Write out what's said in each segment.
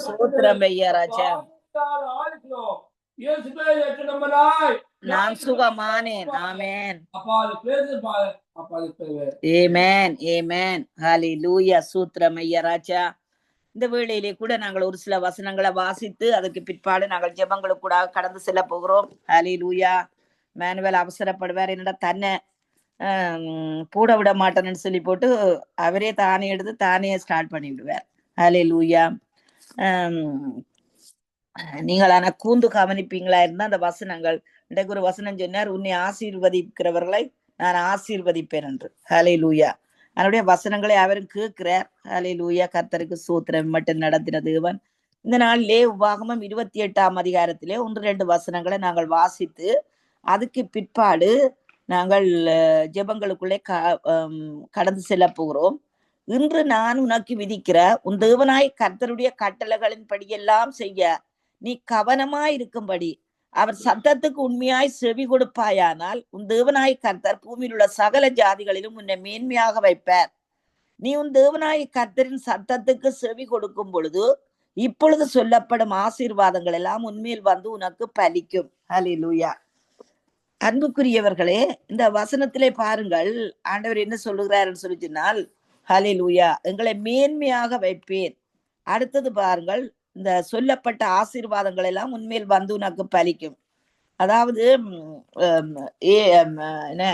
சூத்திரம் ஐயா ராஜா. நான் சுகமானேன். ஆமென். ஆமென். ஆமென். ஹல்லேலூயா. சூத்திரம் ஐயா ராஜா. இந்த வேளையிலே கூட நாங்கள் ஒரு சில வசனங்களை வாசித்து அதுக்கு பிற்பாடு நாங்கள் ஜெபங்களுக்கு கூட கடந்து செல்ல போகிறோம். ஹல்லேலூயா. மேனுவல் அவசரப்படுவார், என்னடா தன்னை போட விட மாட்டேன்னு சொல்லி போட்டு அவரே தானே எடுத்து தானே ஸ்டார்ட் பண்ணி விடுவார். ஹல்லேலூயா. நீங்கள் ஆனா கூந்து கவனிப்பீங்களா இருந்தா அந்த வசனங்கள், இன்றைக்கு ஒரு வசனம் சொன்னார், உன்னை ஆசீர்வதிக்கிறவர்களை நான் ஆசீர்வதிப்பேன் என்று. ஹல்லேலூயா. அதனுடைய வசனங்களை அவரும் கேட்கிறார். ஹல்லேலூயா. கர்த்தருக்கு சூத்திரம் மட்டும் நடத்தின தேவன். இந்த நாளிலே உபாகமம் 28ஆம் அதிகாரத்திலே 1-2 வசனங்களை நாங்கள் வாசித்து அதுக்கு பிற்பாடு நாங்கள் ஜெபங்களுக்குள்ளே கடந்து செல்ல போகிறோம். இன்று நான் உனக்கு விதிக்கிற உன் தேவனாய் கர்த்தருடைய கட்டளைகளின் படியெல்லாம் செய்ய நீ கவனமாய் இருக்கும்படி அவர் சத்தத்துக்கு உண்மையாய் செவி கொடுப்பாயானால் உன் தேவனாய் கர்த்தர் பூமியில் உள்ள சகல ஜாதிகளிலும் உன்னை மேன்மையாக வைப்பார். நீ உன் தேவனாய் கர்த்தரின் சத்தத்துக்கு செவி கொடுக்கும் பொழுது இப்பொழுது சொல்லப்படும் ஆசீர்வாதங்கள் எல்லாம் உண்மையில் வந்து உனக்கு பலிக்கும். ஹல்லேலூயா. அன்புக்குரியவர்களே, இந்த வசனத்திலே பாருங்கள், ஆண்டவர் என்ன சொல்லுகிறார் சொல்லி சொன்னால், ஹல்லேலூயா, எங்களை மேன்மையாக வைப்பேன். அடுத்தது பாருங்கள், இந்த சொல்லப்பட்ட ஆசீர்வாதங்கள் எல்லாம் உண்மையில் வந்து உனக்கு பலிக்கும். அதாவது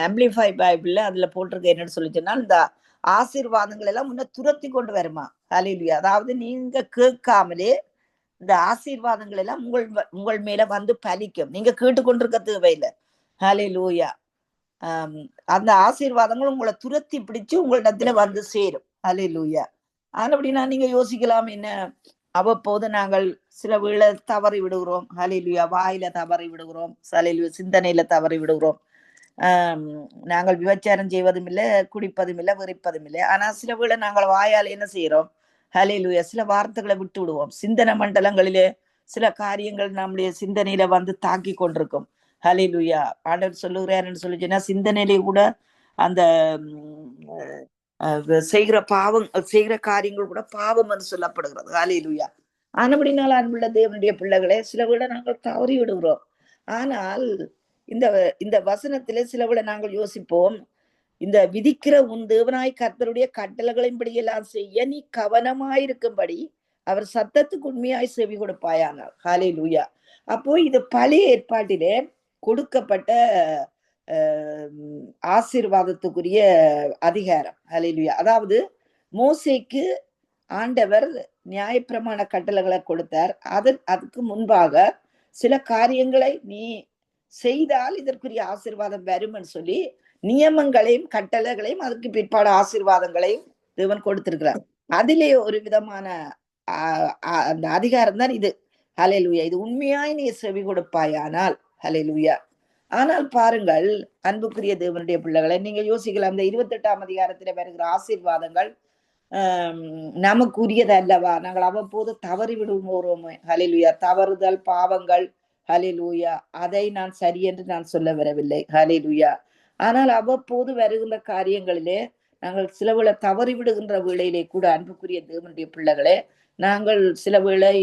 ஆம்பிளிஃபை பைபிள்ல அதுல போட்டிருக்க என்னன்னு சொல்லி சொன்னால், இந்த ஆசீர்வாதங்கள் எல்லாம் முன்ன துரத்தி கொண்டு வருமா. ஹல்லேலூயா. அதாவது நீங்க கேட்காமலே இந்த ஆசீர்வாதங்கள் எல்லாம் உங்கள் மேல வந்து பலிக்கும். நீங்க கேட்டுக்கொண்டிருக்க தேவையில்லை. ஹல்லேலூயா. அந்த ஆசீர்வாதங்கள் உங்களை துரத்தி பிடிச்சு உங்களிடத்துல வந்து சேரும். ஹல்லேலூயா. அப்படின்னா நீங்க யோசிக்கலாம், என்ன அவ்வப்போது நாங்கள் சில வேளை தவறி விடுகிறோம். ஹல்லேலூயா. வாயில தவறி விடுகிறோம், ஹல்லேலூயா, சிந்தனையில தவறி விடுகிறோம். நாங்கள் விபச்சாரம் செய்வதும் இல்லை, குடிப்பதும் இல்லை, வெறிப்பதும் இல்லை. ஆனா சில வேளை நாங்கள் வாயால் என்ன செய்யறோம், ஹல்லேலூயா, சில வார்த்தைகளை விட்டு விடுவோம். சிந்தனை மண்டலங்களிலே சில காரியங்கள் நம்முடைய சிந்தனையில வந்து தாக்கி கொண்டிருக்கும். ஹல்லேலூயா. ஆண்டவர் சொல்லுகிறாருன்னு சொல்லி சொன்னா, சிந்தனையிலே கூட அந்த செய்கிற பாவம் செய்கிற காரியங்கள் கூட பாவம் என்று சொல்லப்படுகிறது. ஹல்லேலூயா. ஆனபடினால் அன்புள்ள தேவனுடைய பிள்ளைகளே, சில விட நாங்கள் தவறி விடுகிறோம். ஆனால் இந்த வசனத்திலே சில விட நாங்கள் யோசிப்போம், இந்த விதிக்கிற உன் தேவனாய் கர்த்தருடைய கட்டளைகளின்படி எல்லாம் செய்ய நீ கவனமாயிருக்கும்படி அவர் சத்தத்துக்கு உண்மையாய் செவி கொடுப்பாயானார். ஹல்லேலூயா. அப்போ இது பழைய ஏற்பாட்டிலே கொடுக்கப்பட்ட ஆசீர்வாதத்துக்குரிய அதிகாரம். ஹல்லேலூயா. அதாவது மோசேக்கு ஆண்டவர் நியாயப்பிரமாண கட்டளைகளை கொடுத்தார். அதுக்கு முன்பாக சில காரியங்களை நீ செய்தால் இதற்குரிய ஆசீர்வாதம் வரும்னு சொல்லி நியமங்களையும் கட்டளைகளையும் அதுக்கு பிற்பாடு ஆசீர்வாதங்களையும் தேவன் கொடுத்திருக்கிறார். அதிலே ஒரு விதமான அந்த அதிகாரம் தான் இது. ஹல்லேலூயா. இது உண்மையாய் நீ செவி கொடுப்பாயானால். ஹல்லேலூயா. ஆனால் பாருங்கள் அன்புக்குரிய தேவனுடைய பிள்ளைகளை, நீங்க யோசிக்கலாம், இந்த 28ஆம் அதிகாரத்தில வருகிற ஆசீர்வாதங்கள் நமக்குரியது அல்லவா? நாங்கள் அவ்வப்போது தவறி விடுவோமே. ஹல்லேலூயா. தவறுதல் பாவங்கள். ஹல்லேலூயா. அதை நான் சரி என்று நான் சொல்ல வரவில்லை. ஹல்லேலூயா. ஆனால் அவ்வப்போது வருகின்ற காரியங்களிலே நாங்கள் சில வேளை தவறி விடுகின்ற வேளையிலே கூட அன்புக்குரிய தேவனுடைய பிள்ளைகளே, நாங்கள் சில வேளை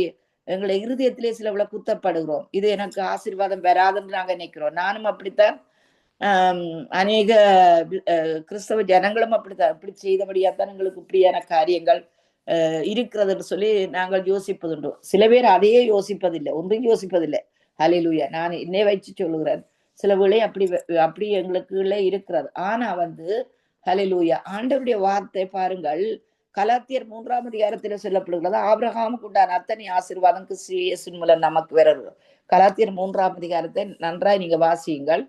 எங்களை இருதயத்திலே சில வேளை குத்தப்படுகிறோம். இது எனக்கு ஆசீர்வாதம் வராதுன்னு நாங்க நினைக்கிறோம். நானும் அப்படித்தான், அநேக கிறிஸ்தவ ஜனங்களும் அப்படித்தான், இப்படி செய்தபடியாத்தான் எங்களுக்கு இப்படியான காரியங்கள் இருக்கிறதுன்னு சொல்லி நாங்கள் யோசிப்பதுண்டு. சில பேர் அதையே யோசிப்பதில்லை, ஒன்றும் யோசிப்பதில்லை. ஹல்லேலூயா. நான் என்னை வச்சு சொல்லுகிறேன், சில வேளை அப்படி எங்களுக்குள்ள இருக்கிறது. ஆனா ஹல்லேலூயா, ஆண்டவருடைய வார்த்தை பாருங்கள், கலாத்தியர் 3ஆம் அதிகாரத்தில் சொல்லப்படுகிறது, ஆபிரகாமுக்கு உண்டான அத்தனை ஆசீர்வாதம் கிறிஸ்து இயேசுவின் மூலம் நமக்கு வருகிறது. கலாத்தியர் 3ஆம் அதிகாரத்தை நன்றாய் நீங்க வாசியுங்கள்.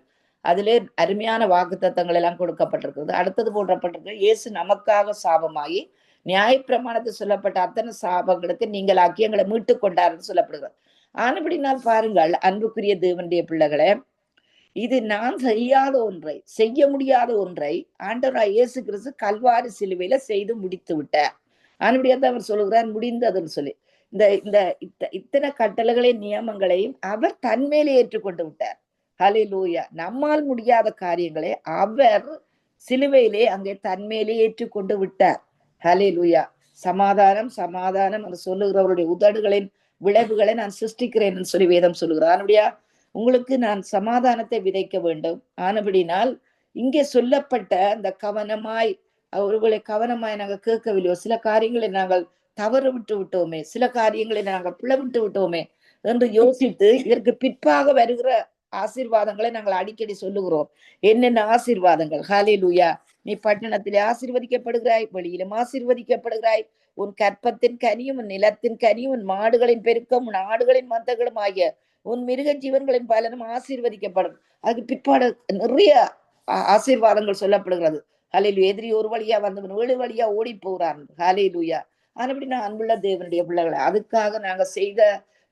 அதிலே அருமையான வாக்குத்தத்தங்கள் எல்லாம் கொடுக்கப்பட்டிருக்கிறது. அடுத்தது போடப்பட்டிருக்கு, இயேசு நமக்காக சாபமாகி நியாயப்பிரமாணத்தில் சொல்லப்பட்ட அத்தனை சாபங்களுக்கு நீங்கள் எங்களை மீட்டுக் கொண்டாருன்னு சொல்லப்படுகிறது. ஆனபடினால் பாருங்கள் அன்புக்குரிய தேவனுடைய பிள்ளைகளே, இது நான் செய்யாத ஒன்றை, செய்ய முடியாத ஒன்றை ஆண்டவராய் இயேசு கிறிஸ்து கல்வாரி சிலுவையில செய்து முடித்து விட்டார். ஆனபடியாதான் அவர் சொல்லுகிறார் முடிந்ததுன்னு சொல்லி. இந்த இத்தனை கட்டளைகளையும் நியமங்களையும் அவர் தன்மேலே ஏற்றுக்கொண்டு விட்டார். ஹல்லேலூயா. நம்மால் முடியாத காரியங்களை அவர் சிலுவையிலே அங்கே தன்மேலே ஏற்றுக்கொண்டு விட்டார். ஹல்லேலூயா. சமாதானம் சமாதானம் என்று சொல்லுகிறவருடைய உதடுகளின் விளைவுகளை நான் சிருஷ்டிக்கிறேன் என்று சொல்லி வேதம் சொல்லுகிறார். அப்படியா உங்களுக்கு நான் சமாதானத்தை விதைக்க வேண்டும். ஆனபடினால் இங்கே சொல்லப்பட்ட அந்த கவனமாய் ஒருவேளை கவனமாய் நாங்கள் கேட்கவில்லையோ, சில காரியங்களை நாங்கள் தவறு விட்டு விட்டோமே, சில காரியங்களை நாங்கள் பிளவிட்டு விட்டோமே என்று யோசித்து இதற்கு பிற்பாக வருகிற ஆசீர்வாதங்களை நாங்கள் அடிக்கடி சொல்லுகிறோம். என்னென்ன ஆசீர்வாதங்கள்? ஹalleluya. நீ பட்டணத்திலே ஆசீர்வதிக்கப்படுகிறாய், வெளியிலும் ஆசீர்வதிக்கப்படுகிறாய். உன் கற்பத்தின் கனியும் உன் நிலத்தின் கனியும் உன் மாடுகளின் பெருக்கம் உன் ஆடுகளின் மந்தங்களும் ஆகிய உன் மிருக ஜீவன்களின் பலனும் ஆசீர்வதிக்கப்படும். அதுக்கு பிற்பாடு நிறைய ஆசீர்வாதங்கள் சொல்லப்படுகிறது. ஹalleluya. எதிரி ஒரு வழியா வந்தவன் 7 வழியா ஓடி போகிறான். ஹalleluya. ஆனபடி நான் அன்புள்ள தேவனுடைய பிள்ளைகளை, அதுக்காக நாங்க செய்த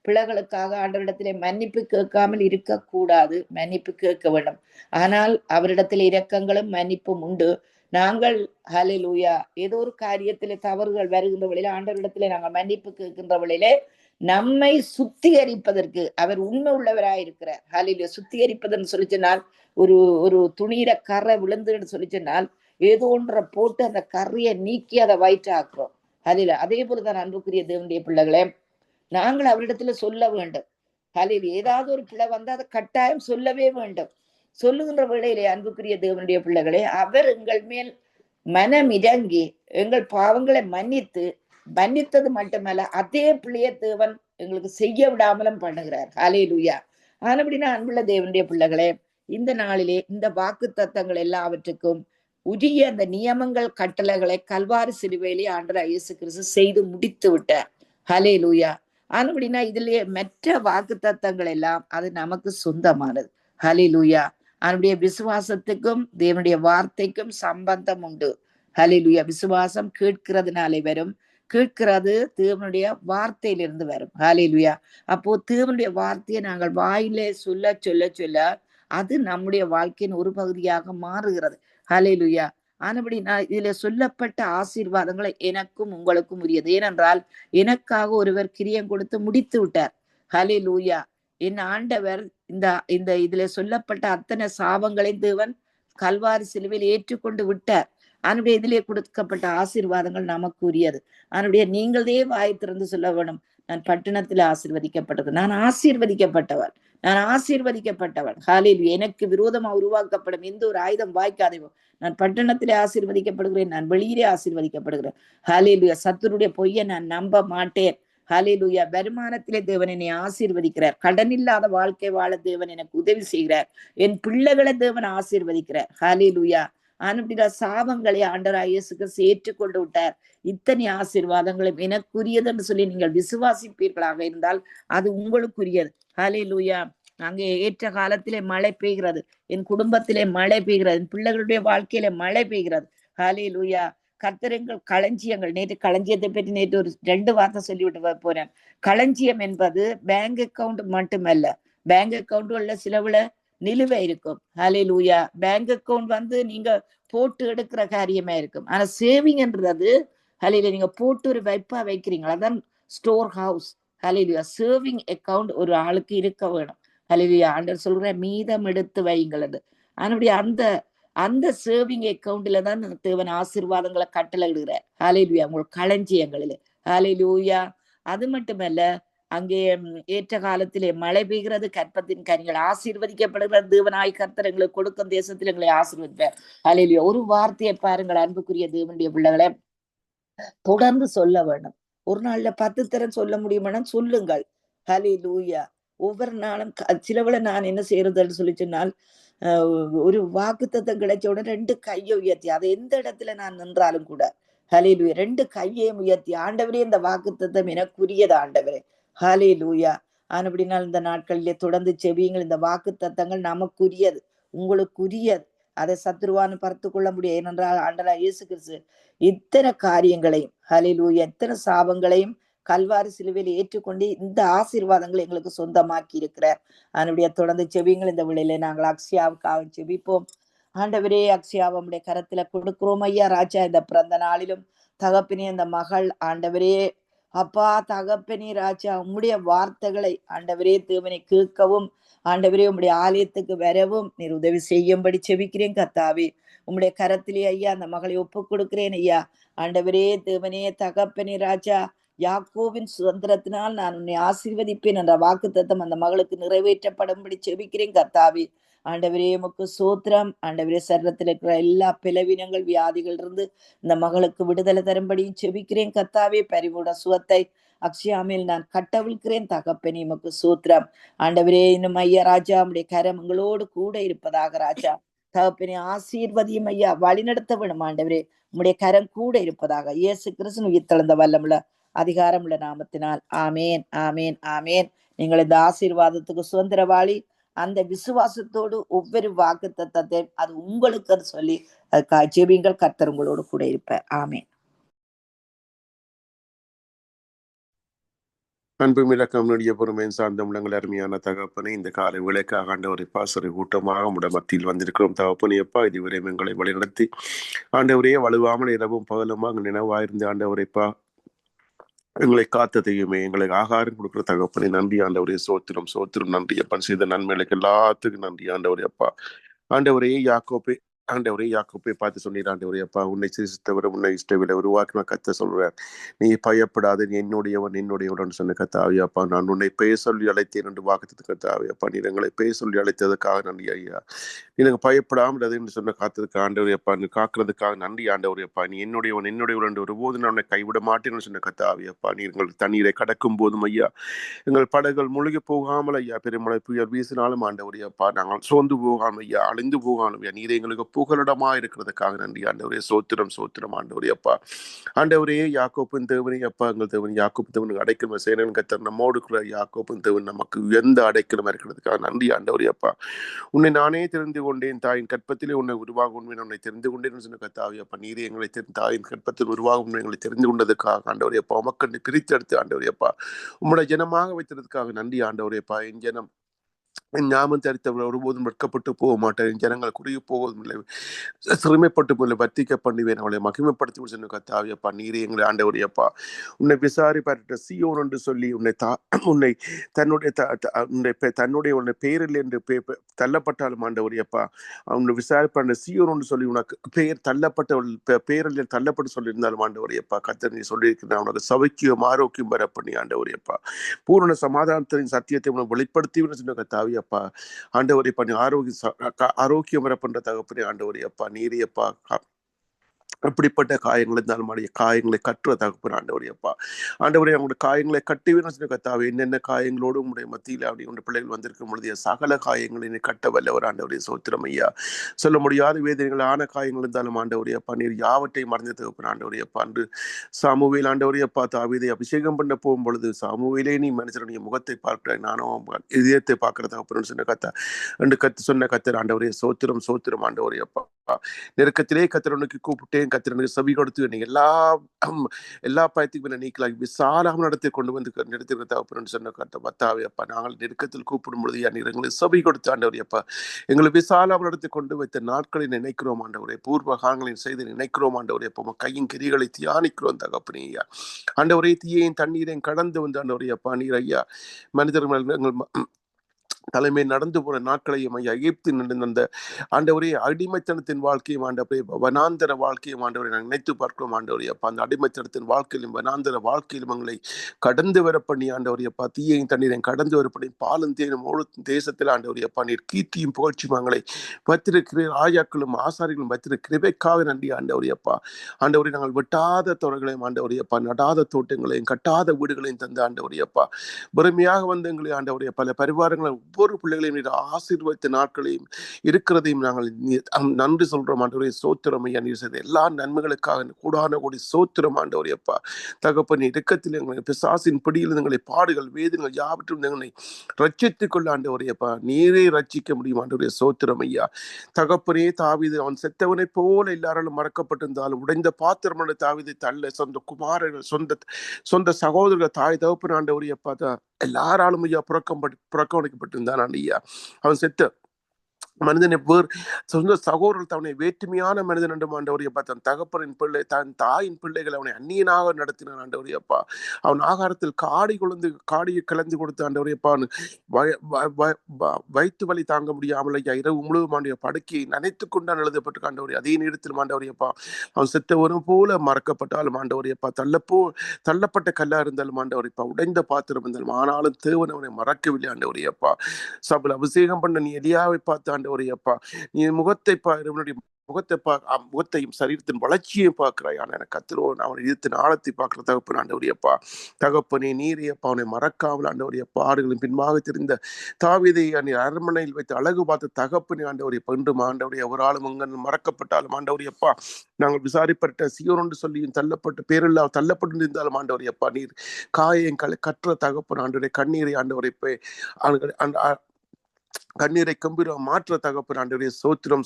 பிள்ளைகளுக்காக ஆண்டவரிடத்திலே மன்னிப்பு கேட்காமல் இருக்கக்கூடாது. மன்னிப்பு கேட்க வேண்டும். ஆனால் அவரிடத்தில் இரக்கங்களும் மன்னிப்பும் உண்டு. நாங்கள் ஹalleluya ஏதோ ஒரு காரியத்திலே தவறுகள் வருகின்ற வழியில ஆண்டவரிடத்திலே நாங்கள் மன்னிப்பு கேட்கின்ற வழியிலே நம்மை சுத்திகரிப்பதற்கு அவர் உண்மை உள்ளவராயிருக்கிறார். ஹalleluya. சுத்திகரிப்பதுன்னு சொல்லி சொன்னால் ஒரு ஒரு துணியில கரை விழுந்துன்னு சொல்லி சொன்னால் ஏதோ ஒன்றை போட்டு அந்த கரையை நீக்கி அதை வயிற்றாக்குறோம். ஹalleluya. அதே போலதான் அன்புக்குரிய தேவனுடைய பிள்ளைகளே, நாங்கள் அவரிடத்துல சொல்ல வேண்டும். ஹalleluya. ஏதாவது ஒரு பிள்ளை வந்து அதை கட்டாயம் சொல்லவே வேண்டும். சொல்லுகின்ற வேளையிலே அன்புக்குரிய தேவனுடைய பிள்ளைகளே, அவர் எங்கள் மேல் மனம் இறங்கி எங்கள் பாவங்களை மன்னித்தது மட்டுமல்ல, அதே பிள்ளைய தேவன் எங்களுக்கு செய்ய விடாமலும் பண்ணுகிறார். ஹalleluya. ஆனபடினா அன்புள்ள தேவனுடைய பிள்ளைகளே, இந்த நாளிலே இந்த வாக்கு தத்தங்கள் எல்லாவற்றுக்கும் உரிய அந்த நியமங்கள் கட்டளைகளை கல்வாரி சிலுவையிலே ஆண்டவர் இயேசு கிறிஸ்து செய்து முடித்து விட்டார். ஹalleluya. ஆனபடினா இதுலயே மற்ற வாக்கு தத்தங்கள் எல்லாம் அது நமக்கு சொந்தமானது. ஹalleluya. அவனுடைய விசுவாசத்துக்கும் தேவனுடைய வார்த்தைக்கும் சம்பந்தம் உண்டு. ஹalleluya. விசுவாசம் கேட்கிறதுனாலே வரும், கேட்கிறது தேவனுடைய வார்த்தையிலிருந்து வரும். ஹalleluya. அப்போ தேவனுடைய வார்த்தையை நாங்கள் வாயிலே சொல்ல சொல்ல சொல்ல அது நம்முடைய வாழ்க்கையின் ஒரு பகுதியாக மாறுகிறது. ஹalleluya. ஆனபடி நான் இதுல சொல்லப்பட்ட ஆசீர்வாதங்களை எனக்கும் உங்களுக்கும் உரியது. ஏனென்றால் எனக்காக ஒருவர் கிரியம் கொடுத்து முடித்து விட்டார். ஹalleluya. என் ஆண்டவர் இந்த இந்த இதுல சொல்லப்பட்ட அத்தனை சாபங்களையும் தேவன் கல்வாரி சிலுவையில் ஏற்றுக்கொண்டு விட்டார். அதனுடைய இதிலே கொடுக்கப்பட்ட ஆசீர்வாதங்கள் நமக்கு உரியது. அதனுடைய நீங்களே வாய் திறந்து சொல்ல வேணும், நான் பட்டணத்தில் ஆசீர்வதிக்கப்பட்டது, நான் ஆசீர்வதிக்கப்பட்டவள், நான் ஆசீர்வதிக்கப்பட்டவள். ஹalleluya. எனக்கு விரோதமா உருவாக்கப்படும் எந்த ஒரு ஆயுதம் வாய்க்காதேவோ, நான் பட்டணத்திலே ஆசீர்வதிக்கப்படுகிறேன், நான் வெளியிலே ஆசீர்வதிக்கப்படுகிறேன். ஹalleluya. சத்துருடைய பொய்யை நான் நம்ப மாட்டேன். ஹalleluya. வருமானத்திலே தேவன் என்னை ஆசீர்வதிக்கிறார். கடன் இல்லாத வாழ்க்கை வாழ தேவன் எனக்கு உதவி செய்கிறார். என் பிள்ளைகளை தேவன் ஆசீர்வதிக்கிறார். ஹalleluya. ஆனபடியா சாபங்களை ஆண்டவராகிய இயேசு கிறிஸ்து ஏற்றுக்கொண்டு விட்டார். இத்தனை ஆசீர்வாதங்களும் எனக்குரியது என்று சொல்லி நீங்கள் விசுவாசிப்பீர்களாக இருந்தால் அது உங்களுக்குரியது. ஹalleluya. அங்கே ஏற்ற காலத்திலே மழை பெய்கிறது, என் குடும்பத்திலே மழை பெய்கிறது, என் பிள்ளைகளுடைய வாழ்க்கையில மழை பெய்கிறது. ஹalleluya. கர்த்தருங்கள் களஞ்சியங்கள். நேற்று களஞ்சியத்தை பற்றி நேற்று ஒரு 2 வார்த்தை சொல்லிவிட்டு போறேன். களஞ்சியம் என்பது பேங்க் அக்கவுண்ட் மட்டுமல்ல, பேங்க் அக்கவுண்ட்ல சிலவுல நிலுவை இருக்கும். ஹalleluya. பேங்க் அக்கவுண்ட் வந்து நீங்க போட்டு எடுக்கிற காரியமா இருக்கும். ஆனா சேவிங்ன்றது ஹalleluya நீங்க போட்டு ஒரு வைப்பா வைக்கிறீங்களா, அதான் ஸ்டோர் ஹவுஸ். ஹalleluya. சேவிங் அக்கவுண்ட் ஒரு ஆளுக்கு இருக்க வேணும். ஹalleluya. ஆண்டவர் சொல்ற மீதம் எடுத்து வைங்கள். அதனுடைய அந்த அந்த சேவிங் அக்கவுண்ட்ல தான் தேவன் ஆசீர்வாதங்களை கட்டளையிடுகிறார். ஹalleluya. உங்கள் களஞ்சியங்களில். ஹalleluya. அது மட்டுமல்ல, அங்கே ஏற்ற காலத்திலே மழை பெய்கிறது, கற்பத்தின் கனிகள் ஆசீர்வதிக்கப்படுகிறது, தேவனாய் கர்த்தர் எங்களுக்கு கொடுக்கும் தேசத்தில் எங்களை ஆசீர்வதிப்பார். ஹalleluya. ஒரு வார்த்தையை பாருங்கள் அன்புக்குரிய தேவனுடைய பிள்ளைகளை, தொடர்ந்து சொல்ல வேண்டும். ஒரு நாள்ல 10 தரம் சொல்ல முடியுமானா சொல்லுங்கள். ஹalleluya. ஒவ்வொரு நாளும் சிலவுல நான் என்ன செய்யறதுன்னு சொல்லி சொன்னால், ஒரு வாக்குத்தத்தம் கிடைச்ச உடனே 2 கையை உயர்த்தி, அதை எந்த இடத்துல நான் நின்றாலும் கூட ஹalleluya 2 கையையும் உயர்த்தி, ஆண்டவரே இந்த வாக்குத்தத்தம் எனக்குரியது ஆண்டவரே. ஹalleluya. ஆனபடினால் இந்த நாட்களிலே தொடர்ந்து செவியுங்கள். இந்த வாக்குத்தத்தங்கள் நமக்குரியது, உங்களுக்குரியது. அதை சத்துருவான்னு பார்த்து கொள்ள முடியும். ஏனென்றால் ஆண்டவராகிய இயேசு கிறிஸ்து இத்தனை காரியங்களையும் ஹalleluya எத்தனை சாபங்களையும் கல்வாரி சிலுவையில் ஏற்றுக்கொண்டு இந்த ஆசீர்வாதங்களை எங்களுக்கு சொந்தமாக்கி இருக்கிறார். அதனுடைய தொடர்ந்து செவியுங்கள். இந்த வேளையிலே நாங்கள் அக்ஷயாவுக்காக செபிப்போம். ஆண்டவரே, அக்ஷயாவை உம்முடைய கரத்துல கொடுக்கிறோம் ஐயா ராஜா. இந்த பிறந்த நாளிலும் தகப்பினே இந்த மகள் ஆண்டவரே, அப்பா தகப்பனே ராஜா, உம்முடைய வார்த்தைகளை ஆண்டவரே தேவனை கேட்கவும், ஆண்டவரே உம்முடைய ஆலயத்துக்கு வரவும் நீர் உதவி செய்யும்படி செபிக்கிறேன் கர்த்தாவே. உம்முடைய கரத்திலே ஐயா அந்த மகளை ஒப்புக் கொடுக்கிறேன் ஐயா. ஆண்டவரே, தேவனே, தகப்பனே, ராஜா, யாக்கோவின் சுதந்திரத்தினால் நான் உன்னை ஆசீர்வதிப்பேன் என்ற வாக்குத்தத்தம் அந்த மகளுக்கு நிறைவேற்றப்படும்படி செபிக்கிறேன் கர்த்தாவே. ஆண்டவரே, உமக்கு சோத்திரம். ஆண்டவரே, சரீரத்தில் இருக்கிற எல்லா பிளவினங்கள், வியாதிகள் இருந்து இந்த மகளுக்கு விடுதலை தரும்படியும் செபிக்கிறேன் கர்த்தாவே. பரிபூர்ண சுகத்தை அக்ஷயாமில் நான் கட்டவிழ்கிறேன் தகப்பனே, உமக்கு சூத்திரம். ஆண்டவரே, இன்னும் ஐயா ராஜா, உம்முடைய கரம் எங்களோடு கூட இருப்பதாக ராஜா. தகப்பனே, ஆசீர்வதியும் ஐயா, வழிநடத்த வேணும் ஆண்டவரே. உம்முடைய கரம் கூட இருப்பதாக இயேசு கிறிஸ்து உயிர்த்தெழுந்த வல்லமுள்ள அதிகாரமுள்ள நாமத்தினால் ஆமேன், ஆமேன், ஆமேன். நீங்கள் இந்த ஆசீர்வாதத்துக்கு சுதந்திரவாளி. அந்த விசுவாசத்தோடு ஒவ்வொரு வாக்கு தத்தத்தை அது உங்களுக்கு சொல்லி அதுக்காக ஜெபிங்கள். கர்த்தர் உங்களோடு கூட இருப்பார். ஆமேன். அன்பும் இலக்கம் நொடிய பொறுமையின் சார்ந்த உள்ளங்கள் அருமையான தகப்பனை, இந்த காலை விளக்காக ஆண்டவரை பாசறை கூட்டமாக உட மத்தியில் வந்திருக்கிறோம் தகப்பனை. அப்பா, இதுவரை எங்களை வழிநடத்தி ஆண்டவரையே வலுவாமல் இரவும் பகலுமாக நினைவாயிருந்த ஆண்டவரைப்பா எங்களை காத்ததையுமே எங்களுக்கு ஆகாரம் கொடுக்குற தகப்பனை நன்றி ஆண்டவரே. சோத்திரம் சோத்திரம் நன்றி அப்பா. செய்த நன்மைகளுக்கு எல்லாத்துக்கும் நன்றி ஆண்டவரே. அப்பா ஆண்டவரே, ஆண்டவரே யாக்கோப்பை பார்த்து சொன்னீர் ஆண்டவரே. அப்பா, உன்னை சிரித்தவரை உன்னை இஷ்டவில்லை உருவாக்கினா கத்த சொல்றார். நீ பயப்படாத, நீ என்னுடையவன் சொன்ன கத்தாவே. அப்பா, நான் உன்னை பெயர் சொல்லி அழைத்தேன் என்று வாக்குத்தது கத்தாவே. அப்பா, நீ எங்களை பெயர் சொல்லி அழைத்ததுக்காக நன்றி ஐயா. நீங்க பயப்படாமல் அது என்று சொன்ன காத்ததுக்கு ஆண்டவரே. அப்பா, நீ காக்கிறதுக்காக நன்றி ஆண்டவரே. அப்பா, நீ என்னுடையவன் என்று ஒருபோது நான் உன்னை கைவிட மாட்டேன்னு சொன்ன கத்தாவே. அப்பா, நீ எங்கள் தண்ணீரை கடக்கும் போதும் ஐயா, எங்கள் படகுகள் முழுகி போகாமல் ஐயா, பெருமழை புயல் வீசினாலும் ஆண்டவரே. அப்பா, நாங்கள் சோர்ந்து போகாமல் ஐயா, அழிந்து போகாமல் ஐயா, நீரை எங்களுக்கு புகலிடமா இருக்கிறதுக்காக நன்றி ஆண்டவரே. சோத்திரம் சோத்திரம் ஆண்டவரே. அப்பா ஆண்டவரே, யாக்கோப்பின் தேவனே அப்பா, எங்கள் தேவன் யாக்கோப்பு தேவனுக்கு அடைக்கலம் சேனன் கத்தர் நம்மோடு இருக்கிற யாக்கோப்பின் தேவன் நமக்கு எந்த அடைக்கலம் இருக்கிறதுக்காக நன்றி ஆண்டவரே. அப்பா, உன்னை நானே தெரிந்து கொண்டேன், தாயின் கற்பத்திலே உன்னை உருவாக உண்மை உன்னை தெரிந்து கொண்டேன் சொன்ன கத்தாவே. அப்பா, நீரே எங்களை தாயின் கற்பத்தில் உருவாக உண்மை எங்களை தெரிந்து கொண்டதுக்காக ஆண்டவரே. அப்பா, உமக்கண்டு பிரித்தெடுத்து ஆண்டவரே. அப்பா, உம்முடைய ஜனமாக வைத்ததுக்காக நன்றி ஆண்டவரே. அப்பா, என் ஜனம் என் ஞாபகம் தரித்தவர்கள் ஒருபோதும் வெட்கப்பட்டு போக மாட்டேன். என் ஜனங்கள் குறுகி போவதும் இல்லை, சிறுமைப்பட்டு போல வர்த்திக்க பண்ணுவேன், அவளை மகிமைப்படுத்தி சொன்ன கத்தாவியப்பா. நீரே எங்களை ஆண்டவரையப்பா, உன்னை விசாரிப்பார்ட்ட சியோன் என்று சொல்லி உன்னை தன்னுடைய உன்னை பேரில் என்று தள்ளப்பட்டாலும் ஆண்டவரையப்பா, உன்னை விசாரிப்பாண்ட சியோன் என்று சொல்லி உனக்கு பெயர் தள்ளப்பட்ட பேரில் தள்ளப்பட்டு சொல்லியிருந்தாலும் ஆண்டவரையப்பா, கத்தர் நீ சொல்லியிருக்கிறான் உனக்கு சௌக்கியம் ஆரோக்கியம் வர பண்ணி ஆண்டவரையப்பா, பூரண சமாதானத்தின் சத்தியத்தை உனக்கு வெளிப்படுத்தி சொன்ன கத்தாவியப்பா. ஆண்டவரே, பண்ணி ஆரோக்கியம் வர பண்ற தகப்பனே. ஆண்டவரே அப்பா, நீரே அப்பா, அப்படிப்பட்ட காயங்கள் இருந்தாலும் காயங்களை கட்டுற தகப்பன் ஆண்டவரே. அப்பா ஆண்டவரே, அவங்களுடைய காயங்களை கட்டுவேன்னு கத்தாவே. என்னென்ன காயங்களோடு உங்களுடைய மத்தியில் அப்படி உங்களுடைய பிள்ளைகள் வந்திருக்கும் பொழுது சகல காயங்களை கட்ட வல்லவர் ஆண்டவரே. சோத்திரம் ஐயா. சொல்ல முடியாத வேதனைகள் ஆன காயங்கள் இருந்தாலும் ஆண்டவரே அப்பா, நீர் யாவற்றை மறந்த தகப்பன் ஆண்டவரே. அப்பா, அன்று சாமுவேல் ஆண்டவரே அப்பா தாவீதை அபிஷேகம் பண்ண போகும் பொழுது, சாமுவேலே நீ மனுஷனுடைய முகத்தை பார்க்கிறாய், நானும் இதயத்தை பார்க்கிற தகப்பன் சொன்ன சொன்ன கத்தர் ஆண்டவரே. சோத்திரம் சோத்திரம் ஆண்டவரே. அப்பா, நெருக்கத்திலே கத்திரனுக்கு கூப்பிட்டேன், கத்திரனுக்கு செவி கொடுத்து என்னை எல்லா பயத்துக்கும் நீக்கலாகி விசாலாக நடத்தி கொண்டு வந்து நிறுத்தின தகப்பன்னு சொன்ன கத்த பத்தாவே. அப்பா, நாங்கள் நெருக்கத்தில் கூப்பிடும் பொழுது எங்களுக்கு செவி கொடுத்து ஆண்டவரே. அப்பா, எங்களை விசாலாக நடத்தி கொண்டு வைத்த நாட்களை நினைக்கிறோம் ஆண்டவரே. பூர்வ காலங்களின் செய்து நினைக்கிறோம் ஆண்டவரே. அப்போ கையின் கிரிகளை தியானிக்கிறோம் தகப்பனே ஐயா. ஆண்டவரே, தீயையும் தண்ணீரையும் கடந்து வந்து ஆண்டவரே அப்பா, நீர் ஐயா மனிதர்கள் தலைமை நடந்து போற நாட்களையும் ஐயா, எகிப்து நடந்த ஆண்டவரே அடிமைத்தனத்தின் வாழ்க்கையும் ஆண்டவரே, வனாந்தர வாழ்க்கையும் ஆண்டவரை நாங்கள் நினைத்து பார்க்கிறோம் ஆண்டவரே. அப்பா, அந்த அடிமைத்தனத்தின் வாழ்க்கையிலும் வனாந்தர வாழ்க்கையிலும் எங்களை கடந்து வர பண்ணி ஆண்டவரே அப்பா, தீயையும் தண்ணீரையும் கடந்து வர பண்ணி பாலும் தேனும் ஓடும் தேசத்தில் ஆண்டவரே அப்பா, நீர் கீர்த்தியும் புகழ்ச்சியும் எங்களை வைத்திருக்கிற ஆயாக்களும் ஆசாரிகளும் வைத்திருக்கிற கிருபைக்காக நன்றி ஆண்டவரே. அப்பா ஆண்டவரே, நாங்கள் வெட்டாத தொடர்களையும் ஆண்டவரே அப்பா, நடாத தோட்டங்களையும் கட்டாத வீடுகளையும் தந்த ஆண்டவரே அப்பா, பொறுமையாக வந்து எங்களை ஆண்டவரே பல பரிவாரங்களை ஒவ்வொரு பிள்ளைகளையும் நீர் ஆசீர்வதித்த நாட்களையும் இருக்கிறதையும் நாங்கள் நன்றி சொல்றோம் ஆண்டவரே. சோத்திரம் ஐயா. நீர் செய்த எல்லா நன்மைகளுக்காக கூடான கூடி சோத்திரம் ஆண்டவரே. அப்பா தகப்பன், இறக்கத்தில் எங்களை பிசாசின் பிடியில் எங்களை பாடுகள் வேதனைகள் யாவற்றும் எங்களை ரட்சித்துக் கொள்ள ஆண்டவரே. அப்பா, நீரே ரட்சிக்க முடியும் ஆண்டவரே. சோத்திரம் ஐயா. தகப்பனே, தாவீது அவன் செத்தவனை போல எல்லாராலும் மறக்கப்பட்டிருந்தாலும் உடைந்த பாத்திரமான தாவீதை தள்ள சொந்த குமாரர்கள் சொந்த சகோதரர்கள் தாய் தகப்பன் ஆண்டவரே அப்பா எல்லாராலும் ஐயா புறக்கணிக்கப்பட்டிருந்தான் ஐயா. அவன் செத்த மனிதனை வேறு சொந்த சகோதரர் தவனை வேற்றுமையான மனிதன் என்று ஆண்டவரையப்பா, தன் தகப்பனின் பிள்ளை தன் தாயின் பிள்ளைகள் அவனை அந்நியனாக நடத்தினான் ஆண்டவரையப்பா. அவன் ஆகாரத்தில் காடியை கலந்து கொடுத்த ஆண்டவரையப்பா, வயிற்று வலி தாங்க முடியாமல் ஐயா இரவு முழுவதும் ஆண்டிய படுக்கையை நினைத்து கொண்டான் எழுதப்பட்டு ஆண்டவரே. அதே நேரத்தில் ஆண்டவரையப்பா, அவன் செத்தவரும் போல மறக்கப்பட்டாலும் ஆண்டவரையப்பா, தள்ளப்பட்ட கல்லா இருந்தாலும் ஆண்டவரைப்பா, உடைந்த பாத்திரம் இருந்தாலும் ஆனாலும் தேவன் அவனை மறக்கவில்லை ஆண்டவரையப்பா. சபையில் அபிஷேகம் பண்ண நீ எலியாவை பார்த்து ஆண்டவரையப்பா, நீ முகத்தை இவனுடைய முகத்தையும் சரீரத்தின் வளர்ச்சியையும் பார்க்கிறாய். ஆனால் கத்திரோன் அவன் இதத்தின் ஆழத்தை பார்க்கிற தகப்பன் ஆண்டவரையப்பா. தகப்பனே நீரையப்பா, அவனை மறக்காமல் ஆண்டவரையப்பா, ஆடுகளின் பின்பாக தெரிந்த தாவீதை அரண்மனையில் வைத்து அழகு பார்த்த தகப்பனே ஆண்டவரையப்பா, இன்றும் ஆண்டவரைய ஒரு ஆளும் அங்கே மறக்கப்பட்டாலும் ஆண்டவரையப்பா, நாங்கள் விசாரிப்பட்ட சீயோன் சொல்லியும் தள்ளப்பட்ட பேரில்லா தள்ளப்பட்டு இருந்தாலும் ஆண்டவரையப்பா, நீர் காயம் கற்ற தகப்பன் ஆண்டவரை கண்ணீரை ஆண்டவரை கண்ணீரை கம்பீர மாற்ற தகப்பன் ஆண்டவரே. சோத்திரம்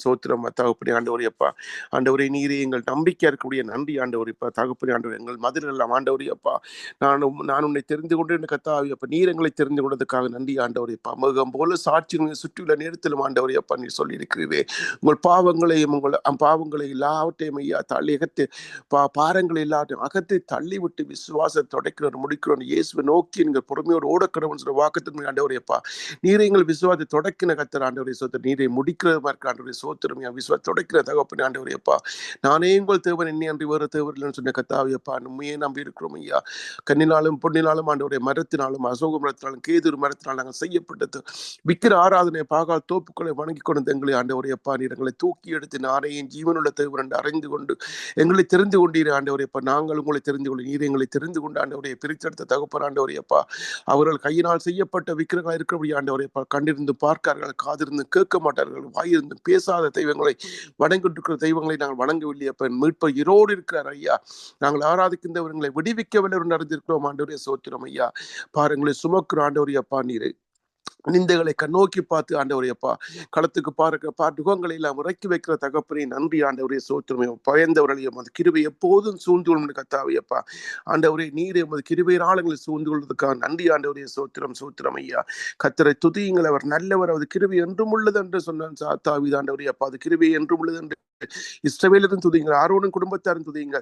தகப்பனே ஆண்டவரையப்பா. ஆண்டவரே நீரே எங்கள் நம்பிக்கையா இருக்கக்கூடிய நன்றி ஆண்டவரைப்பா. தகப்பனே ஆண்டவர் எங்கள் மதில் எல்லாம் ஆண்டவரையப்பா, நான் உன்னை தெரிந்து கொண்டு கத்தாவியப்பா, நீர் எங்களை தெரிந்து கொண்டதுக்காக நன்றி ஆண்டவரைப்பா. மிகம் போல சாட்சிகளை சுற்றியுள்ள நேரத்திலும் ஆண்டவரையப்பா நீ சொல்லி இருக்கிறீரே, உங்கள் பாவங்களை எல்லாவற்றையும் ஐயா தள்ளி பாரங்களை எல்லாத்தையும் அகத்தை தள்ளி விட்டு விசுவாசத்தை தொடக்கிறோம் முடிக்கிறோம் இயேசுவை நோக்கி எங்கள் பொறுமையோடு ஓடக்கிறவன் சொல்ற வாக்குத்தன்மை ஆண்டவரையப்பா. நீரை எங்கள் விசுவாசத்தை தொடக்கின கத்தர் ஆண்டவரை சோத்திரம், நீரை முடிக்கிறதா இருக்க ஆண்டவரை சோத்திரம், என் விசுவாச தொடக்கிற தகப்பனே ஆண்டவரையப்பா. நானே உங்கள் தேவன் என்னை அன்றி வேறு தேவரில்லைன்னு சொன்ன கத்தாவியப்பா, நம்மையே நம்பி இருக்கிறோம் ஐயா. கண்ணினாலும் பொன்னினாலும் ஆண்டவரை மரத்தினாலும் அசோக மரத்தினாலும் கேதுரு மரத்தினாலும் நாங்கள் செய்யப்பட்டது விக்கிர ஆராதனை பாகால் தோப்புக்களை வணங்கி கொண்டு எங்களை ஆண்டவரையப்பா, நீர் எங்களை தூக்கி எடுத்து நாரையும் ஜீவனுள்ள தேவன் என்று அறிந்து கொண்டு எங்களை தெரிந்து கொண்டீர் ஆண்டவரையப்பா. நாங்கள் உங்களை தெரிந்து கொண்டு நீர் எங்களை தெரிந்து கொண்டு ஆண்டவரைய பிரித்தெடுத்த தகப்பன் ஆண்டவரையப்பா. அவர்கள் கையினால் செய்யப்பட்ட விக்கிரகங்கள் இருக்கிறபடி ஆண்டவரையப்பா, கண்டிருந்து பார்க்கார்கள், காதிருந்து கேட்க மாட்டார்கள், வாயிருந்து பேசாத தெய்வங்களை வணங்கிட்டு தெய்வங்களை நாங்கள் வணங்கவில்லை அப்ப. மீட்பர் ஈரோடு இருக்கிறார் ஐயா. நாங்கள் ஆராதிக்கின்றவர்களை விடுவிக்கவில்லை என்று அறிந்திருக்கிறோம் ஆண்டவரே. சோத்திரம் ஐயா. பாருங்களை சுமக்கிற ஆண்டவரையப்பா, நீரை நிந்தைகளை கண்ணோக்கி பார்த்து ஆண்டவரையப்பா, களத்துக்கு முகங்களை எல்லாம் இறக்கி வைக்கிற தகப்பனே நன்றி ஆண்டவரே. சோத்திரமையும் பயந்தவர்களையும் அது கிருபை எப்போதும் சூழ்ந்து கொள்ளும் கத்தாவையப்பா. ஆண்டவரே நீரே உமது கிருபை ஆழங்களை சூழ்ந்து கொள்வதற்காக நன்றி ஆண்டவரே. சோத்திரம் ஐயா. கத்தரை துதியுங்கள், அவர் நல்லவர், அது கிருபை என்றும் உள்ளது என்று சொன்னான் தாவீது ஆண்டவரே அப்பா. அது கிருபை என்றும் உள்ளது என்று இஸ்ரவேலரும் துதிங்க, ஆரோனும் குடும்பத்தாரும் துதிங்க,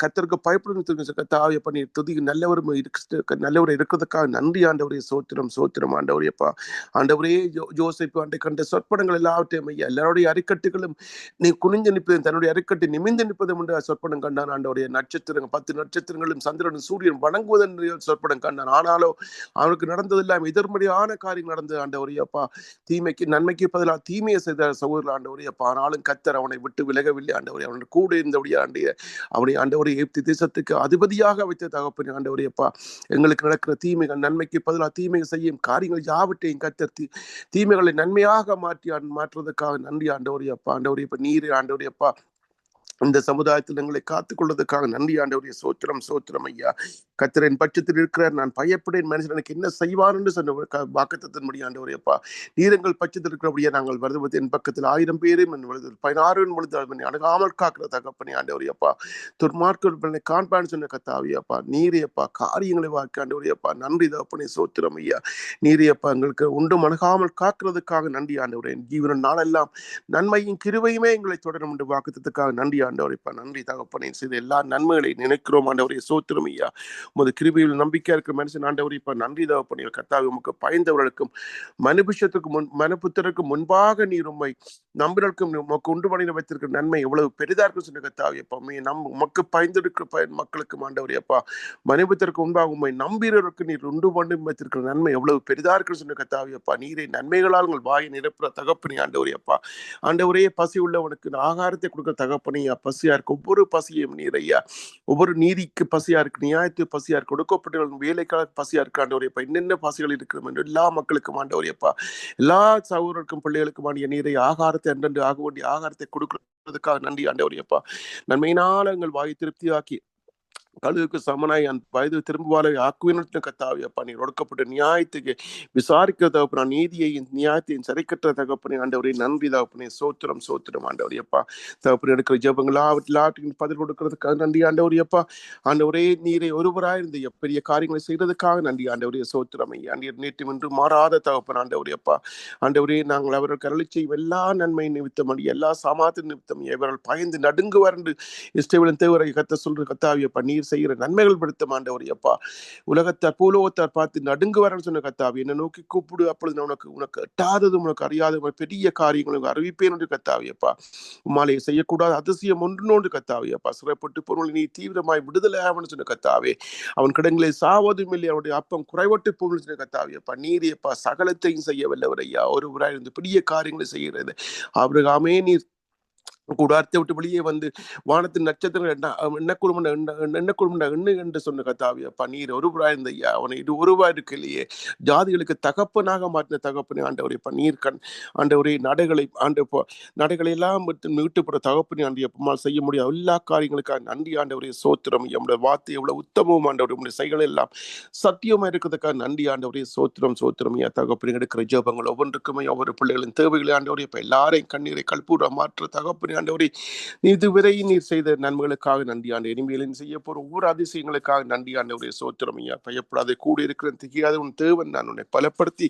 கத்தருக்கு பயப்படும் கத்தாவை பண்ணி துதி நல்லவரும் இருக்கிறதுக்காக நன்றி ஆண்டவரே. சோத்திரம் ஆண்டவரையப்பா. ஆண்டவரே ஜோசப் ஆண்டை கண்ட சொற்பனங்கள் எல்லாவற்றையும் ஐயா, எல்லாருடைய அரிக்கட்டுகளும் நீ குனிஞ்சு நிற்பதும் தன்னுடைய அரிக்கட்டை நிமிந்து நிற்பதும் என்று சொற்பனம் கண்டான் ஆண்டவரைய. 10 நட்சத்திரங்களும் சந்திரனும் சூரியன் வணங்குவதென்று சொற்பனம் கண்டான். ஆனாலும் அவனுக்கு நடந்ததெல்லாம் எதிர்மறையான காரியம் நடந்தது ஆண்டவரையப்பா. நன்மைக்கு பதிலாக தீமையை செய்த சகோதரர் ஆண்டவரையப்பா. ஆனாலும் கத்தர் அவனை விட்டு விலகவில்லை ஆண்டவரே. அவன் கூட இருந்தபடியா அவனை ஆண்டவரை எகிப்து தேசத்துக்கு அதிபதியாக வைத்த தகப்பனே ஆண்டவரையப்பா. எங்களுக்கு நடக்கிற தீமைகள் நன்மைக்கு பதிலாக தீமையை செய்யும் காரியங்கள் யாவற்றையும் கத்தர் தீமைகளை நன்மையாக மாற்றுவதற்காக நன்றி ஆண்டவரையப்பா. ஆண்டவரையப்பா நீரே ஆண்டவரையப்பா, இந்த சமுதாயத்தில் எங்களை காத்துக் கொள்வதற்காக நன்றி ஆண்டவரே. சோத்திரம் ஐயா. கத்திரன் பட்சத்தில் இருக்கிறார், நான் பயப்படேன், மனுஷன் எனக்கு என்ன செய்வார் என்று சொன்ன வாக்குத்தத்தின்படி ஆண்டவரையப்பா. நீரங்கள் பட்சத்தில் இருக்கிறபடியா நாங்கள் வருவது என் பக்கத்தில் 1000 பேரும் 16 அணுகாமல் காக்கிற தகப்பனே ஆண்டவரையப்பா. துர்மார்க்கனை காண்பான்னு சொன்ன கத்தாவியப்பா. நீரையப்பா காரியங்களை வாக்கு ஆண்டவரையப்பா. நன்றி தகப்பனே. சோத்திரம் ஐயா. நீரையப்பா எங்களுக்கு உண்டும் அணுகாமல் காக்கிறதுக்காக நன்றி ஆண்டவரே. ஜீவன நாளெல்லாம் நன்மையும் கிருபையுமே எங்களை தொடரும் என்று வாக்குத்தத்துக்காக நன்றி ஆண்டவரைப்பா. நன்றி தகப்பனே. செய்த எல்லா நன்மைகளை நினைக்கிறோம் ஆண்டவரே. சோத்திரம் ஐயா. உமது கிருபையில் நம்பிக்கையா இருக்கிற மனுஷன் ஆண்டவரைப்பா. நன்றி தகப்பனே. கர்த்தாவே உமக்கு பயந்தவர்களுக்கும் மனுபுத்திரருக்கும் முன்பாக நீர் உம்மை நம்பினருக்கும் உமக்கு உண்டு பண்ணி வைத்திருக்கிற நன்மை எவ்வளவு பெரிதா இருக்கும் சொன்ன கர்த்தாவேப்பா. உமக்கு பயந்திருக்கிற மக்களுக்கும் ஆண்டவரையப்பா, மனுபுத்திரருக்கு முன்பாக உம்மை நம்பினருக்கு நீர் உண்டு பண்ணி வைத்திருக்கிற நன்மை எவ்வளவு பெரிதா இருக்குன்னு சொன்ன கர்த்தாவேப்பா. நீரை நன்மைகளால் உங்கள் வாயை நிரப்புற தகப்பனே ஆண்டவரையப்பா. ஆண்டவரே பசி உள்ளவனுக்கு ஆகாரத்தை கொடுக்கிற தகப்பனே. பசியா இருக்கு ஒவ்வொரு பசியும் நீரையா, ஒவ்வொரு நீதிக்கு பசியா இருக்கு, நியாயத்துக்கு பசியா இருக்கு, கொடுக்கப்பட்ட வேலைக்காக பசியா இருக்கு ஆண்டவரையப்பா. என்னென்ன பசிகள் இருக்கிறோம் என்று எல்லா மக்களுக்கும் ஆண்டவரையப்பா, எல்லா சகோதரருக்கும் பிள்ளைகளுக்கும் ஆண்டிய நீரை ஆகாரத்தை அன்றென்று ஆக வேண்டிய ஆகாரத்தை கொடுக்கிறதுக்காக நன்றி ஆண்டவரையப்பா. நன்மையினால் எங்கள் வாயை திருப்தியாக்கி கழுகுக்கு சமனாய் அந்த வயது திரும்புவாரை ஆக்குவினத்தின கத்தாவே அப்பா நீர் ஒடுக்கப்பட்ட நியாயத்துக்கு விசாரிக்கிற தகப்பனா நீதியையும் நியாயத்தையும் சரிக்கற்ற தகப்பனே ஆண்டவரே நன்றி தகப்பனே சோத்திரம் சோத்திரம் ஆண்டவரே அப்பா தகப்பனே எடுக்கிற ஜெபங்களா எல்லாத்துக்கும் பதில் கொடுக்கறதுக்காக நன்றி ஆண்டவரே அப்பா ஆண்டவரே நீரை ஒருவராயிருந்து பெரிய காரியங்களை செய்யறதுக்காக நன்றி ஆண்டவரே சோத்திரம் ஐயா நீர் நேற்று இன்று மாறாத தகப்பன் ஆண்டவரே அப்பா ஆண்டவரே நாங்கள் அவர்கள் கரளி செய்யும் எல்லா நன்மை நிமித்தம் எல்லா சமாத நிமித்தம் இவர்கள் பயந்து நடுங்கு வறண்டு இஸ்ரவேலின் தேவரை கத்த சொல்ற கத்தாவி அப்பா நீர் செய்கிற நன்மைகள் படுத்த ஆண்டவர் அப்பா உலகத்தார் பூலோகத்தார் பார்த்து நடுங்கு வரன்னு சொன்ன கத்தாவி என்னை நோக்கி கூப்பிடு அப்பொழுது உனக்கு எட்டாததும் உனக்கு அறியாத பெரிய காரியங்களும் அறிவிப்பேன் என்று கத்தாவி அப்பா உம்மாலே செய்யக்கூடாத அதிசயம் ஒன்று கத்தாவி அப்பா சிறைப்பட்டு பொருள் நீ தீவிரமாய் விடுதலை ஆவன்னு சொன்ன கத்தாவே அவன் கிடங்களை சாவதும் இல்லை அவனுடைய அப்பம் குறைவட்டு போகணும்னு சொன்ன கத்தாவி அப்பா நீர் அப்பா சகலத்தையும் செய்ய வல்லவர் ஐயா ஒருவராய் இருந்து பெரிய காரியங்களை செய்கிறது ஆபிரகாமே நீர் கூடாரத்தை விட்டு வெளியே வந்து வானத்தின் நட்சத்திரங்கள் என்ன குடும்பம் எண்ணு என்று சொன்ன கத்தாவி அப்பா நீர் ஒருவராய் இருந்த ஐயா அவனை இது ஒருவராய் இருக்கலையே ஜாதிகளுக்கு தகப்பனாக மாற்றின தகப்பனே ஆண்டவரை இப்ப நீர் ஆண்டவரே நடைகளை எல்லாம் மீட்டுப்புற தகப்பனே ஆண்டு எப்பமால் செய்ய முடியாது எல்லா காரியங்களுக்காக நன்றி ஆண்டவரே சோத்திரம் நம்முடைய வார்த்தை எவ்வளவு உத்தமம் ஆண்டவரே உடைய செயல்கள் எல்லாம் சத்தியமா இருக்கிறதுக்காக நன்றி ஆண்டவரே சோத்திரம் சோத்திரம் ஐயா தகப்பனே எடுக்கிற ஜெபங்கள் ஒவ்வொன்றுக்குமே ஒவ்வொரு பிள்ளைகளின் தேவைகளை ஆண்டவரே இப்ப எல்லாரையும் கண்ணீரை கல்பூர மாற்ற தகப்பனே ஆண்டவரே இதுவரை நீர் செய்த நன்மைகளுக்காக நன்றி ஆண்டு இனிமேலின் செய்ய போற ஒவ்வொரு அதிசயங்களுக்காக நன்றி ஆண்டவருடைய சோத்திரம் ஐயா பயப்படாத கூட இருக்கிற தெரியாத உன் தேவன் நான் உன்னை பலப்படுத்தி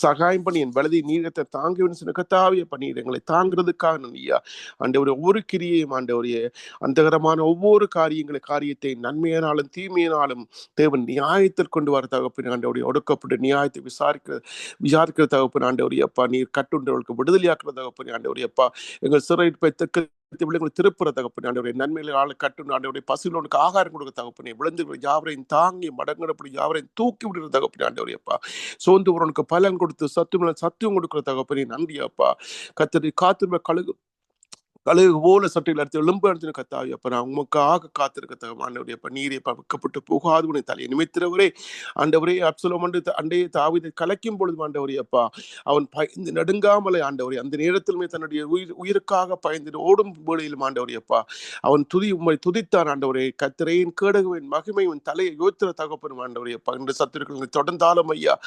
சகாயம் பண்ணி என் வலதி நீரத்தை தாங்குவேன் சொன்ன கத்தாவிய பண்ணி எங்களை தாங்கிறதுக்காக நன்றியா ஆண்டவருடைய ஒவ்வொரு கிரியையும் ஆண்டவருடைய அந்தகரமான ஒவ்வொரு காரியத்தை நன்மையினாலும் தீமையினாலும் தேவன் நியாயத்தில் கொண்டு வர தகப்பின் ஆண்டவருடைய ஒடுக்கப்பட்டு நியாயத்தை விசாரிக்கிற தகப்பின் ஆண்டவருடைய அப்பா நீர் கட்டுண்டவர்களுக்கு விடுதலையாக்குற தகப்பின் ஆண்டவருடைய அப்பா எங்கள் சிறைப்பை திருப்புற தகப்பனே ஆண்டவரே நன்மையில ஆளை கட்டு ஆண்டவரே பசிலோனுக்கு ஆகாரம் கொடுக்க தகப்பனே விழுந்து யாவரையும் தாங்கி மடங்கடப்படி யாவரையும் தூக்கி விடுற தகப்பனே ஆண்டவரே அப்பா சோர்ந்து உனக்கு பலன் கொடுத்து சத்துவம் கொடுக்கிற தகப்பனே நன்றி அப்பா கத்தரி காத்து கழுகு போல சட்டையில் அடுத்து எலும்பு அடுத்து கத்தாவி அப்ப நான் உமக்காக காத்திருக்க ஆண்டவரே அப்ப நீரை வைக்கப்பட்டு போகாது உன்னை தலையை நிமித்திரவரே ஆண்டவரே அப்சலோம் அண்டையை தாவிதை கலைக்கும் பொழுது ஆண்டவரே அப்பா அவன் பயந்து நடுங்காமலே ஆண்டவரே அந்த நேரத்திலுமே தன்னுடைய உயிருக்காக பயந்து ஓடும் வேளையிலும் ஆண்டவரே அப்பா அவன் உம்மை துதித்தான் ஆண்டவரே கத்திரையின் கேடகுவின் மகிமையின் தலையை யோத்திர தகப்பனும் ஆண்டவரே அப்பா இந்த சத்துருக்களை தொடர்ந்தாலும் ஐயா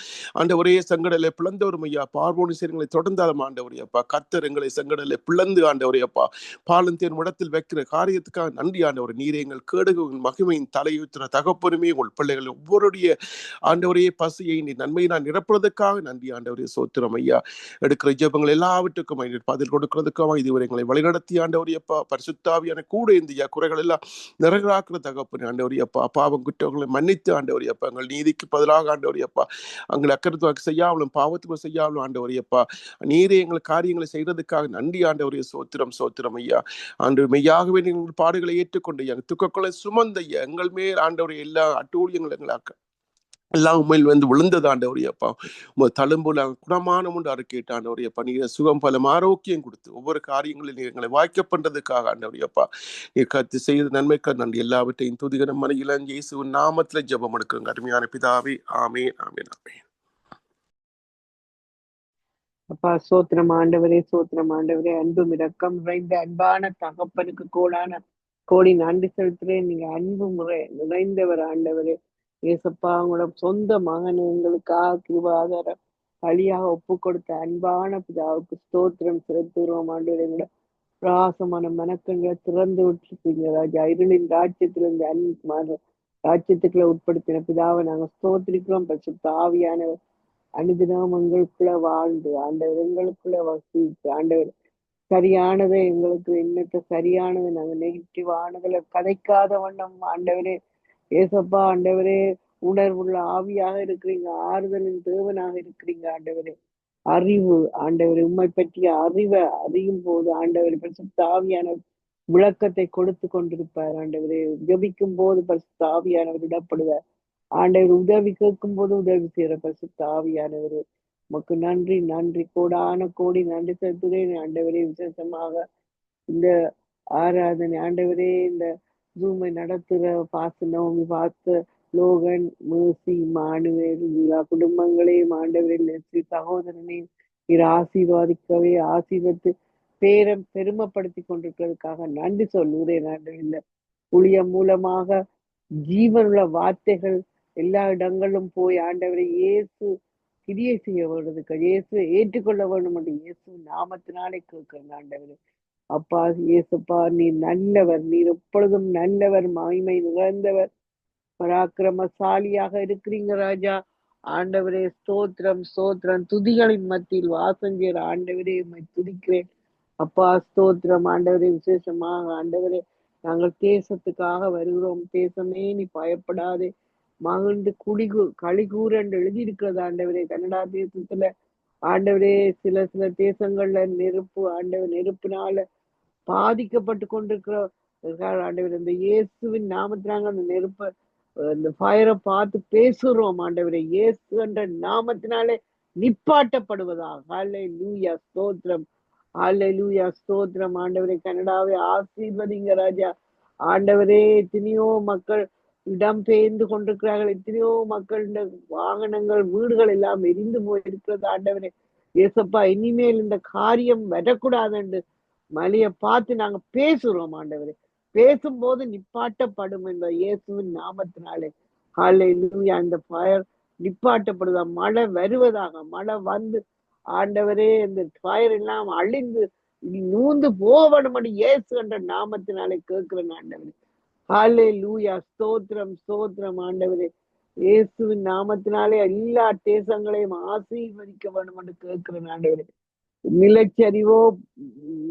ஆண்டவரே செங்கடலை பிளந்தவரும் ஐயா பார்வோனி சேரங்களை தொடர்ந்தாலும் ஆண்டவரே அப்பா கத்தர் எங்களை செங்கடலை பிளந்து ஆண்டவரே அப்பா பாலந்தேன் இடத்தில் வைக்கிற காரியத்துக்காக நன்றி ஆண்டவர் நீரே எங்கள் கேடுகளின் மகிமையின் தலையுத்திர தகப்பனுமே உங்கள் பிள்ளைகள் ஒவ்வொருடைய ஆண்டவரையே பசியை நீ நன்மையை நான் நிரப்புறதுக்காக நன்றி ஆண்டவரே சோத்திரம் ஐயா எடுக்கிற ஜெபங்கள் எல்லாவற்றுக்கும் பதில் கொடுக்கிறதுக்காக இதுவரை எங்களை வழிநடத்தி ஆண்டவரே அப்பா பரிசுத்தாவியான கூட இந்த குறைகள் எல்லாம் நிறைவேறாக்குற தகப்பனே ஆண்டவரே அப்பா பாவம் குற்றங்களை மன்னித்து ஆண்டவரே அப்பா எங்கள் நீதிக்கு பதிலாக ஆண்டவரே அப்பா எங்களை அக்கறத்துவாக்கு செய்யாமலும் பாவத்துக்கு செய்யாமலும் ஆண்டவரே அப்பா நீரே எங்கள் காரியங்களை செய்யறதுக்காக நன்றி ஆண்டவரே சோத்திரம் ஐயா ஆண்டு மெய்யாகவே நீங்கள் பாடுகளை ஏற்றுக்கொண்டு துக்கங்களை சுமந்த எங்கள் மேல் ஆண்டவரை எல்லா அட்டூழியங்கள் எங்களாக்க எல்லாம் உண்மையில் வந்து விழுந்தது ஆண்டவரே அப்பா தழும்புல குணமான உண்டு அறிக்கையிட்ட ஆண்டவரே அப்பா நீங்க சுகம் பலம் ஆரோக்கியம் கொடுத்து ஒவ்வொரு காரியங்களில் எங்களை வாய்க்க பண்றதுக்காக ஆண்டவரே அப்பா நீர் கத்து செய்த நன்மைக்கு நன்றி எல்லாவற்றையும் துதிகரம் மனையில இயேசுவின் நாமத்துல ஜெபம் எடுக்கிறோங்க அருமையான பிதாவே ஆமேன் ஆமேன் ஆமேன். அப்பா சோத்திரம் ஆண்டவரே அன்பும் இரக்கம் நிறைந்த அன்பான தகப்பனுக்கு கோடி நன்றி செலுத்துறேன். நீங்க அன்பு முறை நிறைந்தவர் ஆண்டவரே ஏசப்பா உங்களோட சொந்த மகன் எங்களுக்காக கிருபாதார பலியாக ஒப்பு கொடுத்த அன்பான பிதாவுக்கு ஸ்தோத்திரம் செலுத்துகிறோம் ஆண்டவரே. எங்களோட பிரகாசமான மனக்கங்களை திறந்து விட்டுருப்பீங்க ராஜா. இருளின் ராஜ்யத்திலிருந்து அன்பு ராஜ்யத்துக்குள்ள உட்படுத்தின பிதாவை நாங்க ஸ்தோத்திரிக்கிறோம். பரிசுத்த ஆவியானவர் அனுதினம் எங்களுக்குள்ள வாழ்ந்து ஆண்டவர் எங்களுக்குள்ள வசித்து ஆண்டவர் சரியானதை எங்களுக்கு என்னத்த சரியானது நாங்க நெகட்டிவானதுல கதைக்காத வண்ணம் ஆண்டவரே ஏசப்பா ஆண்டவரே உணர்வுள்ள ஆவியாக இருக்கிறீங்க, ஆறுதலின் தேவனாக இருக்கிறீங்க ஆண்டவரே. அறிவு ஆண்டவரே உண்மை பற்றிய அறிவை அறியும் போது ஆண்டவரே பரிசுத்த ஆவியானவர் விளக்கத்தை கொடுத்து கொண்டிருப்பார் ஆண்டவரே. ஜபிக்கும் போது பரிசுத்த ஆவியானவர் இடப்படுவார் ஆண்டவர். உதவி கேட்கும் போது உதவி செய்யற பரிசுத்த ஆவியானவரே உமக்கு நன்றி கோடி நன்றி செலுத்துகிறேன் ஆண்டவரே. விசேஷமாக இந்த ஆராதனை ஆண்டவரே இந்த ஜூமை நடத்துற நவமி பார்த்த லோகன் மேசி மானுவேல் எல்லா குடும்பங்களையும் ஆண்டவரே சகோதரனையும் இரு ஆசீர்வாதிக்கவே ஆசீர்வத்து பெருமைப்படுத்தி கொண்டிருக்கிறதுக்காக நன்றி சொல்லுகிறேன் ஆண்டவர். இந்த ஊழியம் மூலமாக ஜீவனுள்ள வார்த்தைகள் எல்லா இடங்களிலும் போய் ஆண்டவரை இயேசு கிரியை செய்ய வேண்டுதுக்கு இயேசு ஏற்றுக்கொள்ள வேண்டும் என்று இயேசு நாமத்தினாலே கேட்கிறேன் ஆண்டவரே. அப்பா இயேசுப்பா, நீர் நல்லவர், நீர் எப்பொழுதும் நல்லவர், மகிமை நிறைந்தவர், பராக்கிரமசாலியாக இருக்கிறீங்க ராஜா. ஆண்டவரே ஸ்தோத்திரம் ஸ்தோத்திரம். துதிகளின் மத்தியில் வாசஞ்சேர ஆண்டவரே உம்மை துதிக்கிறேன். அப்பா ஸ்தோத்திரம் ஆண்டவரே. விசேஷமாக ஆண்டவரே, நாங்கள் தேசத்துக்காக வருகிறோம். தேசமே நீ பயப்படாதே, மகிழ்ந்து களிகூர் என்று எழுதியிருக்கிறது ஆண்டவரே. கனடா தேசத்துல ஆண்டவரே சில தேசங்கள்ல நெருப்பினால பாதிக்கப்பட்டு கொண்டிருக்கிற ஆண்டவர், இந்த இயேசுவின் நாமத்தினாங்க அந்த நெருப்ப இந்த ஃபயரை பார்த்து பேசுறோம் ஆண்டவரே. இயேசு என்ற நாமத்தினாலே நிப்பாட்டப்படுவதாக. ஹல்லேலூயா ஸ்தோத்திரம், ஹல்லேலூயா ஸ்தோத்திரம் ஆண்டவரே. கனடாவை ஆசீர்வதிங்க ராஜா. ஆண்டவரே, எத்தனையோ மக்கள் இடம்பெயர்ந்து கொண்டிருக்கிறார்கள். எத்தனையோ மக்கள் வாகனங்கள் வீடுகள் எல்லாம் எரிந்து போயிருக்கிறது ஆண்டவரே. ஏசப்பா, இனிமேல் இந்த காரியம் வரக்கூடாது என்று மலைய பார்த்து நாங்க பேசுறோம் ஆண்டவரே. பேசும்போது நிப்பாட்டப்படும் என்ற இயேசுவின் நாமத்தினாலே. ஹல்லேலூயா. அந்த ஃபயர் நிப்பாட்டப்படுதா, மழை வருவதாக. மழை வந்து ஆண்டவரே இந்த ஃபயர் எல்லாம் அழிந்து நூந்து போவடும் இயேசு என்ற நாமத்தினாலே கேட்கிறேன் ஆண்டவரே. ஹல்லேலூயா ஸ்தோத்திரம் ஸ்தோத்திரம் ஆண்டவரே. இயேசுவின் நாமத்தினாலே எல்லா தேசங்களையும் ஆசீர்வதிக்க வேண்டும் என்று கேட்கிறேன் ஆண்டவரே. நிலச்சரிவோ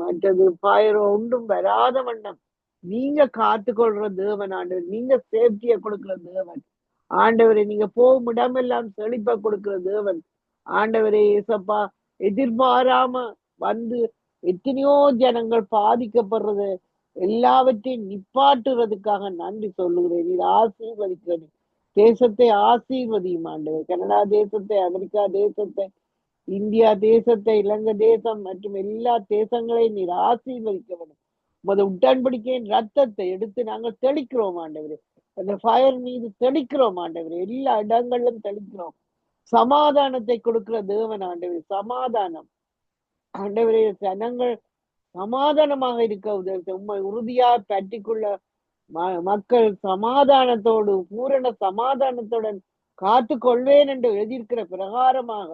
மற்றது ஃபயரோ ஒன்றும் வராத வண்ணம் நீங்க காத்துக்கொள்ற தேவன் ஆண்டவர். நீங்க சேஃப்டியை கொடுக்கிற தேவன் ஆண்டவரே. நீங்க போகும் இடமெல்லாம் செழிப்ப கொடுக்கிற தேவன் ஆண்டவரே. ஏசப்பா, எதிர்பாராம வந்து எத்தனையோ ஜனங்கள் பாதிக்கப்படுறது எல்லாவற்றையும் நிப்பாட்டுறதுக்காக நன்றி சொல்லுகிறேன். இது ஆசீர்வதிக்கிறேன். தேசத்தை ஆசீர்வதியும் ஆண்டவர். கனடா தேசத்தை, அமெரிக்கா தேசத்தை, இந்தியா தேசத்தை, இலங்கை தேசம் மற்றும் எல்லா தேசங்களையும் நீர் ஆசீர்வதிக்க வேண்டும். உமது உடன்படிக்கையின் ரத்தத்தை எடுத்து நாங்கள் தெளிக்கிறோம் ஆண்டவரே. அந்த ஃபயர் மீது தெளிக்கிறோம் ஆண்டவரே. எல்லா இடங்களிலும் தெளிக்கிறோம். சமாதானத்தை கொடுக்கிற தேவன் ஆண்டவரே. சமாதானம் ஆண்டவரே. ஜனங்கள் சமாதானமாக இருக்க உதவி உண்மை உறுதியா பற்றிக்குள்ள மக்கள் சமாதானத்தோடு பூரண சமாதானத்துடன் காத்து கொள்வேன் என்று எழுதியிருக்கிற பிரகாரமாக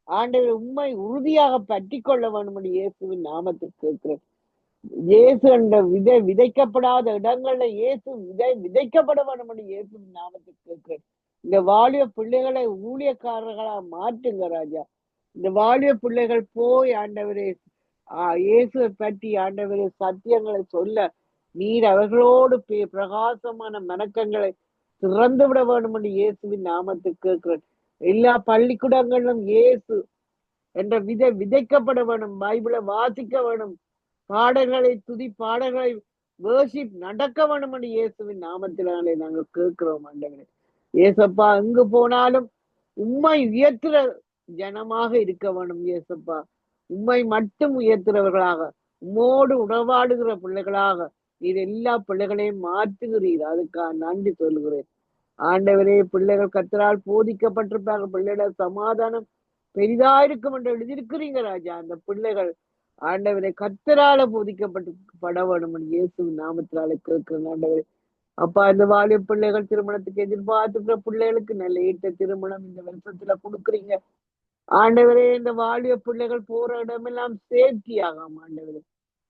ஆண்டவர் உண்மை உறுதியாக பற்றி கொள்ள வேண்டும் என்று இயேசுவின் நாமத்தில் கேட்கிறேன். இயேசு என்ற விதைக்கப்படாத இடங்கள்ல இயேசு விதைக்கப்பட வேண்டும் என்று இயேசுவின் நாமத்தில் கேட்கிறேன். இந்த வாலிய பிள்ளைகளை ஊழியக்காரர்களா மாற்றுங்க ராஜா. இந்த வாலிய பிள்ளைகள் போய் ஆண்டவரே இயேசுவை பற்றி ஆண்டவரே சத்தியங்களை சொல்ல நீர் அவர்களோடு பிரகாசமான மனக்கங்களை திறந்து விட வேண்டும் என்று இயேசுவின் நாமத்தில் கேட்கிறேன். எல்லா பள்ளிக்கூடங்களிலும் இயேசு என்ற விதைக்கப்பட வேணும். பைபிளை வாசிக்க வேணும். பாடல்களை துதி பாடல்களை வேர்ஷிப் நடக்க வேணும் என்று இயேசுவின் நாமத்தினாலே நாங்கள் கேட்கிறோம் ஆண்டவரே. ஏசப்பா, எங்கு போனாலும் உம்மை உயர்த்துற ஜனமாக இருக்க வேணும் ஏசப்பா. உம்மை மட்டும் உயர்த்துறவர்களாக, உம்மோடு உறவாடுகிற பிள்ளைகளாக நீர் எல்லா பிள்ளைகளையும் மாற்றுகிறீர். அதுக்காக நன்றி சொல்கிறேன் ஆண்டவரே. பிள்ளைகள் கர்த்தரால் போதிக்கப்பட்டிருப்பார்கள். பிள்ளைகள சமாதானம் பெரிதா இருக்கும் என்று எழுதியிருக்கிறீங்க ராஜா. அந்த பிள்ளைகள் ஆண்டவரை கர்த்தரால போதிக்கப்பட வேண்டும் என்று இயேசுவின் நாமத்தினாலே கேட்கிறேன் ஆண்டவரே. அப்பா, இந்த வாலிய பிள்ளைகள் திருமணத்துக்கு எதிர்பார்த்துக்கிற பிள்ளைகளுக்கு நல்ல ஏற்ற திருமணம் இந்த வருஷத்துல கொடுக்குறீங்க ஆண்டவரே. இந்த வாலிய பிள்ளைகள் போற இடமெல்லாம் சேஃப்டியாகும் ஆண்டவரே.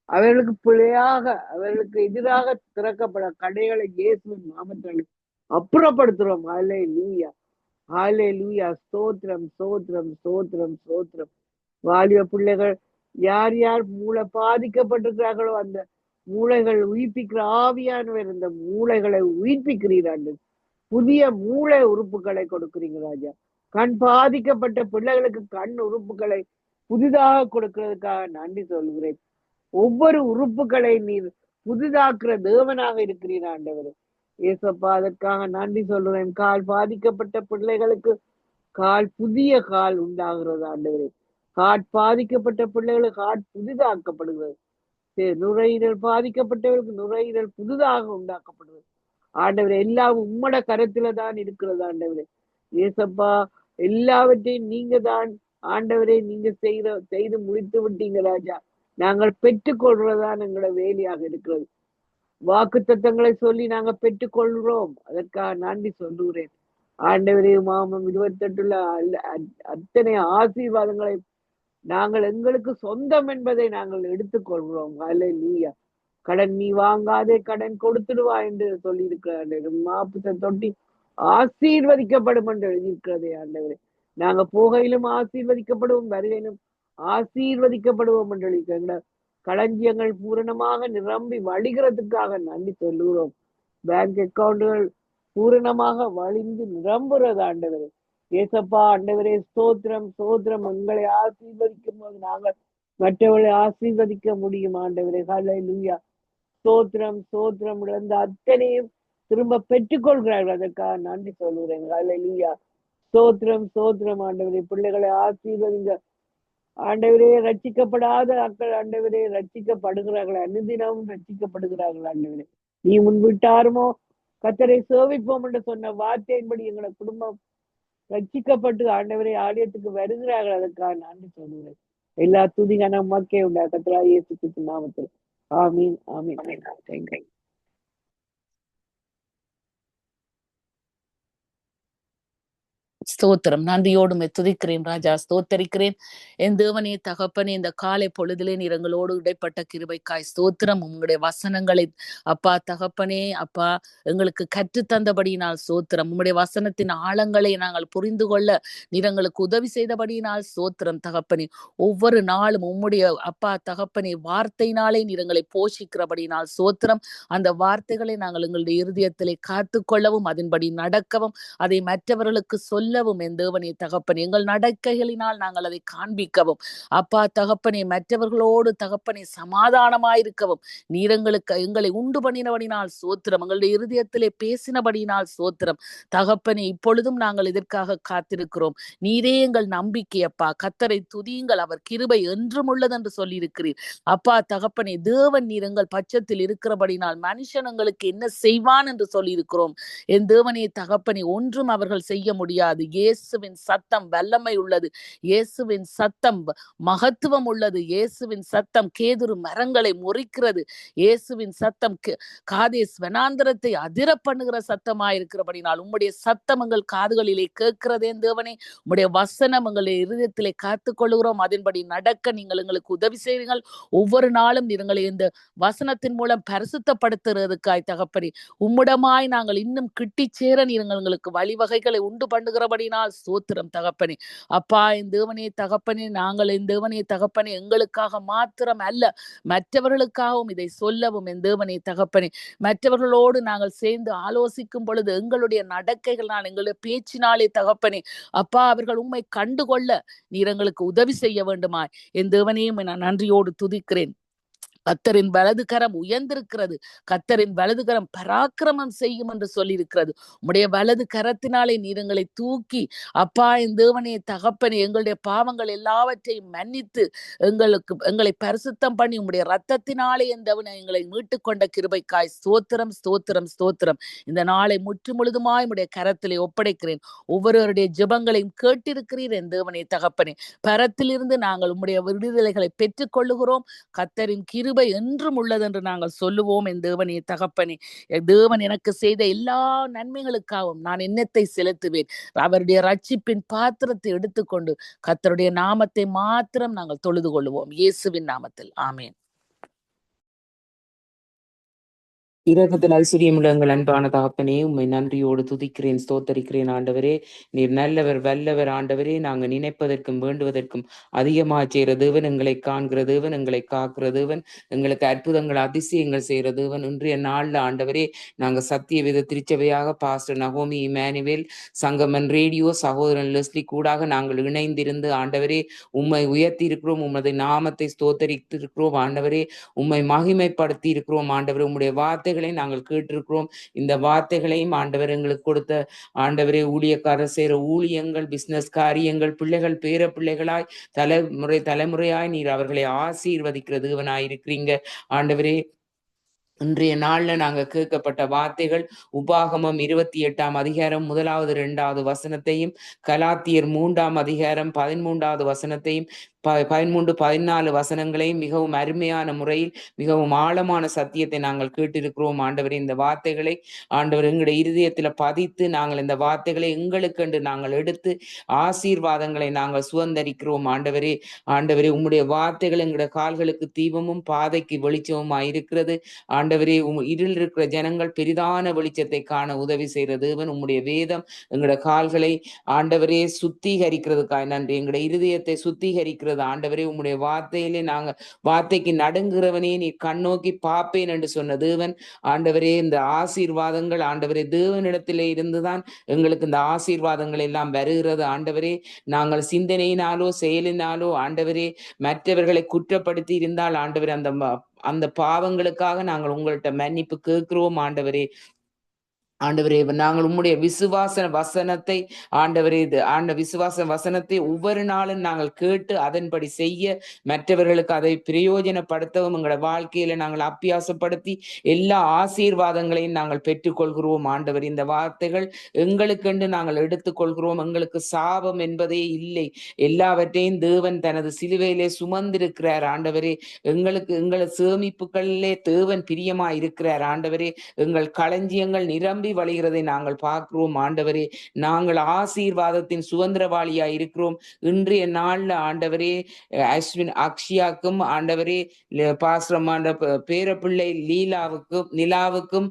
அவர்களுக்கு பிள்ளையாக அவர்களுக்கு எதிராக திறக்கப்பட கடைகளை இயேசுவின் நாமத்தினாலே அப்புறப்படுத்துறோம். ஹல்லேலூயா ஹல்லேலூயா ஸ்தோத்திரம் ஸ்தோத்திரம் ஸ்தோத்திரம் ஸ்தோத்திரம். வாலிய பிள்ளைகள் யார் யார் மூளை பாதிக்கப்பட்டிருக்கிறார்களோ அந்த மூளைகள் உயிர்ப்பிக்கிற ஆவியானவர் இந்த மூளைகளை உயிர்ப்பிக்கிறீராண்டு. புதிய மூளை உறுப்புகளை கொடுக்கிறீங்க ராஜா. கண் பாதிக்கப்பட்ட பிள்ளைகளுக்கு கண் உறுப்புகளை புதிதாக கொடுக்கிறதுக்காக நன்றி சொல்கிறேன். ஒவ்வொரு உறுப்புகளை நீர் புதிதாக்குற தேவனாக இருக்கிறீர் ஆண்டவர் ஏசப்பா. அதற்காக நன்றி சொல்றேன். கால் பாதிக்கப்பட்ட பிள்ளைகளுக்கு புதிய கால் உண்டாகிறது ஆண்டவரே. காட் பாதிக்கப்பட்ட பிள்ளைகளுக்கு காட் புதிதாக்கப்படுகிறது. நுரையீரல் பாதிக்கப்பட்டவர்களுக்கு நுரையீரல் புதிதாக உண்டாக்கப்படுகிறது ஆண்டவரே. எல்லாம் உம்மட கரத்துல தான் இருக்கிறது ஆண்டவரே. ஏசப்பா, எல்லாவற்றையும் நீங்க தான் ஆண்டவரே நீங்க செய்து முடித்து விட்டீங்க ராஜா. நாங்கள் பெற்றுக்கொள்றதுதான் எங்களோட வேலையாக இருக்கிறது. வாக்குத்தத்தங்களை சொல்லி நாங்க பெற்றுக்கொள்கிறோம். அதற்காக நன்றி சொல்லுகிறேன். ஆண்டவரே, மாமம் 28ல அத்தனை ஆசீர்வாதங்களை நாங்கள் எங்களுக்கு சொந்தம் என்பதை நாங்கள் எடுத்துக்கொள்கிறோம். அல்லேலூயா. கடன் நீ வாங்காதே, கடன் கொடுத்துடுவா என்று சொல்லி இருக்கிற மாப்புத்த தொட்டி ஆசீர்வதிக்கப்படும் என்று எழுதியிருக்கிறதே ஆண்டவரே. நாங்க போகையிலும் ஆசீர்வதிக்கப்படுவோம், வருகையிலும் ஆசீர்வதிக்கப்படுவோம் என்று எழுதியிருக்கிற களஞ்சியங்கள் பூரணமாக நிரம்பி வழிகிறதுக்காக நன்றி சொல்லுகிறோம். பேங்க் அக்கவுண்டுகள் பூரணமாக வழிந்து நிரம்புறது ஆண்டவரே. ஏசப்பா ஆண்டவரே, ஸ்தோத்திரம் ஸ்தோத்திரம். உங்களை ஆசீர்வதிக்கும் போது நாங்கள் மற்றவர்களை ஆசீர்வதிக்க முடியும் ஆண்டவரே. ஹல்லேலூயா. ஸ்தோத்திரம் ஸ்தோத்திரம். இழந்த அத்தனையும் திரும்ப பெற்றுக்கொள்கிறார்கள். அதற்காக நன்றி சொல்லுகிறேன். ஹல்லேலூயா. ஸ்தோத்திரம் ஸ்தோத்திரம் ஆண்டவரே. பிள்ளைகளை ஆசீர்வதிங்க ஆண்டவரே. ரட்சிக்கப்படாத மக்கள் ஆண்டவரே ரட்சிக்கப்படுகிறார்கள், அனுதினமும் ரட்சிக்கப்படுகிறார்கள் ஆண்டவரே. நீ முன்விட்டாருமோ கர்த்தரை சேவிப்போம் என்று சொன்ன வார்த்தையின்படி எங்களை குடும்பம் ரட்சிக்கப்பட்டு ஆண்டவரே ஆலயத்துக்கு வருகிறார்கள். அதற்காக நன்றி சொல்லுகிறேன். எல்லா துதிகான மக்கே உண்டா கர்த்தராகிய இயேசு கிறிஸ்து நாமத்தில். ஆமீன் ஆமீன். தேங்க்யூ. ஸ்தோத்திரம். நன்றியோடு துதிக்கிறேன் ராஜா, ஸ்தோத்தரிக்கிறேன். என் தேவனே தகப்பனே, இந்த காலை பொழுதிலே நீர் எங்களோடு இடைப்பட்ட கிருபைக்காய் ஸ்தோத்திரம். உங்களுடைய வசனங்களை அப்பா தகப்பனே அப்பா எங்களுக்கு கற்றுத்தந்தபடியினால் ஸ்தோத்திரம். உம்முடைய வசனத்தின் ஆழங்களை நாங்கள் புரிந்து கொள்ள நீர் எங்களுக்கு உதவி செய்தபடியினால் ஸ்தோத்திரம் தகப்பனே. ஒவ்வொரு நாளும் உம்முடைய அப்பா தகப்பனே வார்த்தையினாலே நீர் எங்களை போஷிக்கிறபடியினால் ஸ்தோத்திரம். அந்த வார்த்தைகளை நாங்கள் எங்களுடைய இருதயத்திலே காத்துக்கொள்ளவும் அதன்படி நடக்கவும் அதை மற்றவர்களுக்கு சொல்லவும் என் தேவனே தகப்பனே எங்கள் நடக்கைகளினால் நாங்கள் அதை காண்பிக்கவும் அப்பா தகப்பனே மற்றவர்களோடு தகப்பனே சமாதானமாயிருக்கவும் நீர் எங்களை உண்டு பண்ணினபடினால் சோத்திரம். எங்களுடைய இருதயத்திலே பேசினபடினால் சோத்திரம் தகப்பனே. இப்பொழுதும் நாங்கள் இதற்காக காத்திருக்கிறோம். நீரே எங்கள் நம்பிக்கை அப்பா. கர்த்தரை துதியுங்கள், அவர் கிருபை என்றும் உள்ளது என்று சொல்லியிருக்கிறீர் அப்பா தகப்பனே. தேவன் நீர் எங்கள் பட்சத்தில் இருக்கிறபடினால் மனுஷன் எங்களுக்கு என்ன செய்வான் என்று சொல்லியிருக்கிறோம். என் தேவனே தகப்பனே, ஒன்றும் அவர்கள் செய்ய முடியாது. இயேசுவின் சத்தம் வல்லமை உள்ளது. இயேசுவின் சத்தம் மகத்துவம் உள்ளது. இயேசுவின் சத்தம் கேதுரு மரங்களை முறிக்கிறது. இயேசுவின் சத்தம் காதேஸ் வனாந்தரத்தை அதிர பண்ணுகிற சத்தமாயிருக்கிறபடினால் உம்முடைய சத்தம் எங்கள் காதுகளிலே கேட்கிறதே தேவனே. உம்முடைய வசனம் எங்களுடைய இருதயத்திலே காத்துக்கொள்கிறோம். அதன்படி நடக்க நீங்கள் எங்களுக்கு உதவி செய்வீர்கள். ஒவ்வொரு நாளும் எங்களை இந்த வசனத்தின் மூலம் பரிசுத்தப்படுத்துறதுக்காய் தகப்பனே உம்முடமாய் நாங்கள் இன்னும் கிட்டி சேர நீர் எங்களுக்கு வழிவகைகளை உண்டு பண்ணுகிறபடினால் சோத்திரம் தகப்பனே. அப்பா என் தேவனே தகப்பனே, நாங்கள் என் தேவனே தகப்பனே எங்களுக்காக மாத்திரம் அல்ல மற்றவர்களுக்காகவும் இதை சொல்லவும் என் தேவனே தகப்பனே. மற்றவர்களோடு நாங்கள் சேர்ந்து ஆலோசிக்கும் பொழுது எங்களுடைய நடக்கைகளால் எங்களுடைய பேச்சினாலே தகப்பனே அப்பா அவர்கள் உம்மை கண்டுகொள்ள நீர் எங்களுக்கு உதவி செய்ய வேண்டுமாய் என் தேவனையும் நான் நன்றியோடு துதிக்கிறேன். கர்த்தரின் வலது கரம் உயர்ந்திருக்கிறது, கர்த்தரின் வலது கரம் பராக்கிரமம் செய்யும் என்று சொல்லியிருக்கிறது. உம்முடைய வலது கரத்தினாலே நீர் எங்களை தூக்கி அப்பா என் தேவனே தகப்பனே எங்களுடைய பாவங்கள் எல்லாவற்றையும் மன்னித்து எங்களை பரிசுத்தம் பண்ணி உம்முடைய ரத்தத்தினாலே என் தேவனே எங்களை மீட்டுக் கொண்ட கிருபைக்காய் ஸ்தோத்திரம் ஸ்தோத்திரம் ஸ்தோத்திரம். இந்த நாளை முற்று முழுதுமாய் உம்முடைய கரத்திலே ஒப்படைக்கிறேன். ஒவ்வொருவருடைய ஜெபங்களையும் கேட்டிருக்கிறீர் என் தேவனே தகப்பனே. பரத்திலிருந்து நாங்கள் உம்முடைய விடுதலைகளை பெற்றுக் கொள்ளுகிறோம். கர்த்தரின் கிருபை என்றும் உள்ளது என்று நாங்கள் சொல்லுவோம் என் தேவனே தகப்பனே. தேவன் எனக்கு செய்த எல்லா நன்மைகளுக்காகவும் நான் எண்ணத்தை செலுத்துவேன். அவருடைய ரட்சிப்பின் பாத்திரத்தை எடுத்துக்கொண்டு கர்த்தருடைய நாமத்தை மாத்திரம் நாங்கள் தொழுது கொள்வோம் இயேசுவின் நாமத்தில். ஆமேன். இரக்கத்தில் ஐஸ்வர்யமுள்ள எங்கள் அன்பான தகப்பனே, உம்மை நன்றியோடு துதிக்கிறேன், ஸ்தோத்தரிக்கிறேன் ஆண்டவரே. நீர் நல்லவர் வல்லவர் ஆண்டவரே. நாங்கள் நினைப்பதற்கும் வேண்டுவதற்கும் அதிகமாக செய்கிற தேவன், எங்களை காண்கிற தேவன், எங்களை காக்கிற தேவன், எங்களுக்கு அற்புதங்கள் அதிசயங்கள் செய்கிற தேவன். இன்றைய நாளில் ஆண்டவரே நாங்கள் சத்திய வித திருச்சபையாக பாஸ்டர் நகோமி இமானுவேல் சங்கமன் ரேடியோ சகோதரன் லெஸ்லி கூடாக நாங்கள் இணைந்திருந்து ஆண்டவரே உம்மை உயர்த்தி இருக்கிறோம். உமது நாமத்தை ஸ்தோத்தரித்து இருக்கிறோம் ஆண்டவரே. உம்மை மகிமைப்படுத்தி இருக்கிறோம் ஆண்டவரே. உம்முடைய வார்த்தைகளை நாங்கள் கேட்டிருக்கிறோம். இந்த வார்த்தைகளையும் ஆண்டவர் எங்களுக்கு கொடுத்த ஆண்டவரே ஊழியக்காரர் செய்கிற ஊழியங்கள், பிசினஸ் காரியங்கள், பிள்ளைகள் பேர பிள்ளைகளாய் தலைமுறையாய் நீர் அவர்களை ஆசீர்வதிக்கிற தேவனாயிருக்கிறீங்க ஆண்டவரே. இன்றைய நாள்ல நாங்க கேட்கப்பட்ட வார்த்தைகள் உபாகமம் 28ஆம் அதிகாரம் 1, 2 வசனத்தையும், கலாத்தியர் 3ஆம் அதிகாரம் 13வது வசனத்தையும், 13, 14 வசனங்களையும் மிகவும் அருமையான முறையில் மிகவும் ஆழமான சத்தியத்தை நாங்கள் கேட்டிருக்கிறோம் ஆண்டவரே. இந்த வார்த்தைகளை ஆண்டவர் எங்களுடைய இருதயத்தில் பதித்து நாங்கள் இந்த வார்த்தைகளை எங்களுக்கென்று நாங்கள் எடுத்து ஆசீர்வாதங்களை நாங்கள் சுதந்தரிக்கிறோம் ஆண்டவரே. ஆண்டவரே, உம்முடைய வார்த்தைகள் எங்களுடைய கால்களுக்கு தீபமும் பாதைக்கு வெளிச்சமுமா இருக்கிறது ஆண்டவரே. இருள் இருக்கிற ஜனங்கள் பெரிதான வெளிச்சத்தை காண உதவி செய்கிற தேவன். உம்முடைய வேதம் எங்களுடைய கால்களை ஆண்டவரே சுத்திகரிக்கிறதுக்காக நன்றி. எங்களுடைய இருதயத்தை சுத்திகரிக்கிறது ஆண்டவரே. உம்முடைய வார்த்தையிலே நாங்கள் வார்த்தைக்கு நடுங்குறவனே நீ கண்ணோக்கி பார்ப்பேன் என்று சொன்ன தேவன் ஆண்டவரே. இந்த ஆசீர்வாதங்கள் ஆண்டவரே தேவனிடத்திலே இருந்துதான் எங்களுக்கு இந்த ஆசீர்வாதங்கள் எல்லாம் வருகிறது ஆண்டவரே. நாங்கள் சிந்தனையினாலோ செயலினாலோ ஆண்டவரே மற்றவர்களை குற்றப்படுத்தி இருந்தால் ஆண்டவரே அந்த பாவங்களுக்காக நாங்கள் உங்கள்கிட்ட மன்னிப்பு கேட்கிறோம் ஆண்டவரே. ஆண்டவரே, நாங்கள் உம்முடைய விசுவாச வசனத்தை ஆண்டவரே விசுவாச வசனத்தை ஒவ்வொரு நாளும் நாங்கள் கேட்டு அதன்படி செய்ய மற்றவர்களுக்கு அதை பிரயோஜனப்படுத்தவும் எங்களோட வாழ்க்கையில நாங்கள் அபியாசப்படுத்தி எல்லா ஆசீர்வாதங்களையும் நாங்கள் பெற்றுக்கொள்கிறோம் ஆண்டவர். இந்த வார்த்தைகள் எங்களுக்கென்று நாங்கள் எடுத்துக்கொள்கிறோம். எங்களுக்கு சாபம் என்பதே இல்லை. எல்லாவற்றையும் தேவன் தனது சிலுவையிலே சுமந்திருக்கிறார் ஆண்டவரே. எங்கள் சேமிப்புகளிலே தேவன் பிரியமா இருக்கிறார் ஆண்டவரே. எங்கள் களஞ்சியங்கள் நிரம்பி வழிகிறதை நாங்கள் பார்க்கிறோம் ஆண்டவரே. நாங்கள் ஆசீர்வாதத்தின் சுதந்திரவாளியாய் இருக்கிறோம். இன்றைய நாள்ல ஆண்டவரே அக்ஷயாக்கும் ஆண்டவரே பாஸ்ரமான பேரப்பிள்ளை நிலாவுக்கும்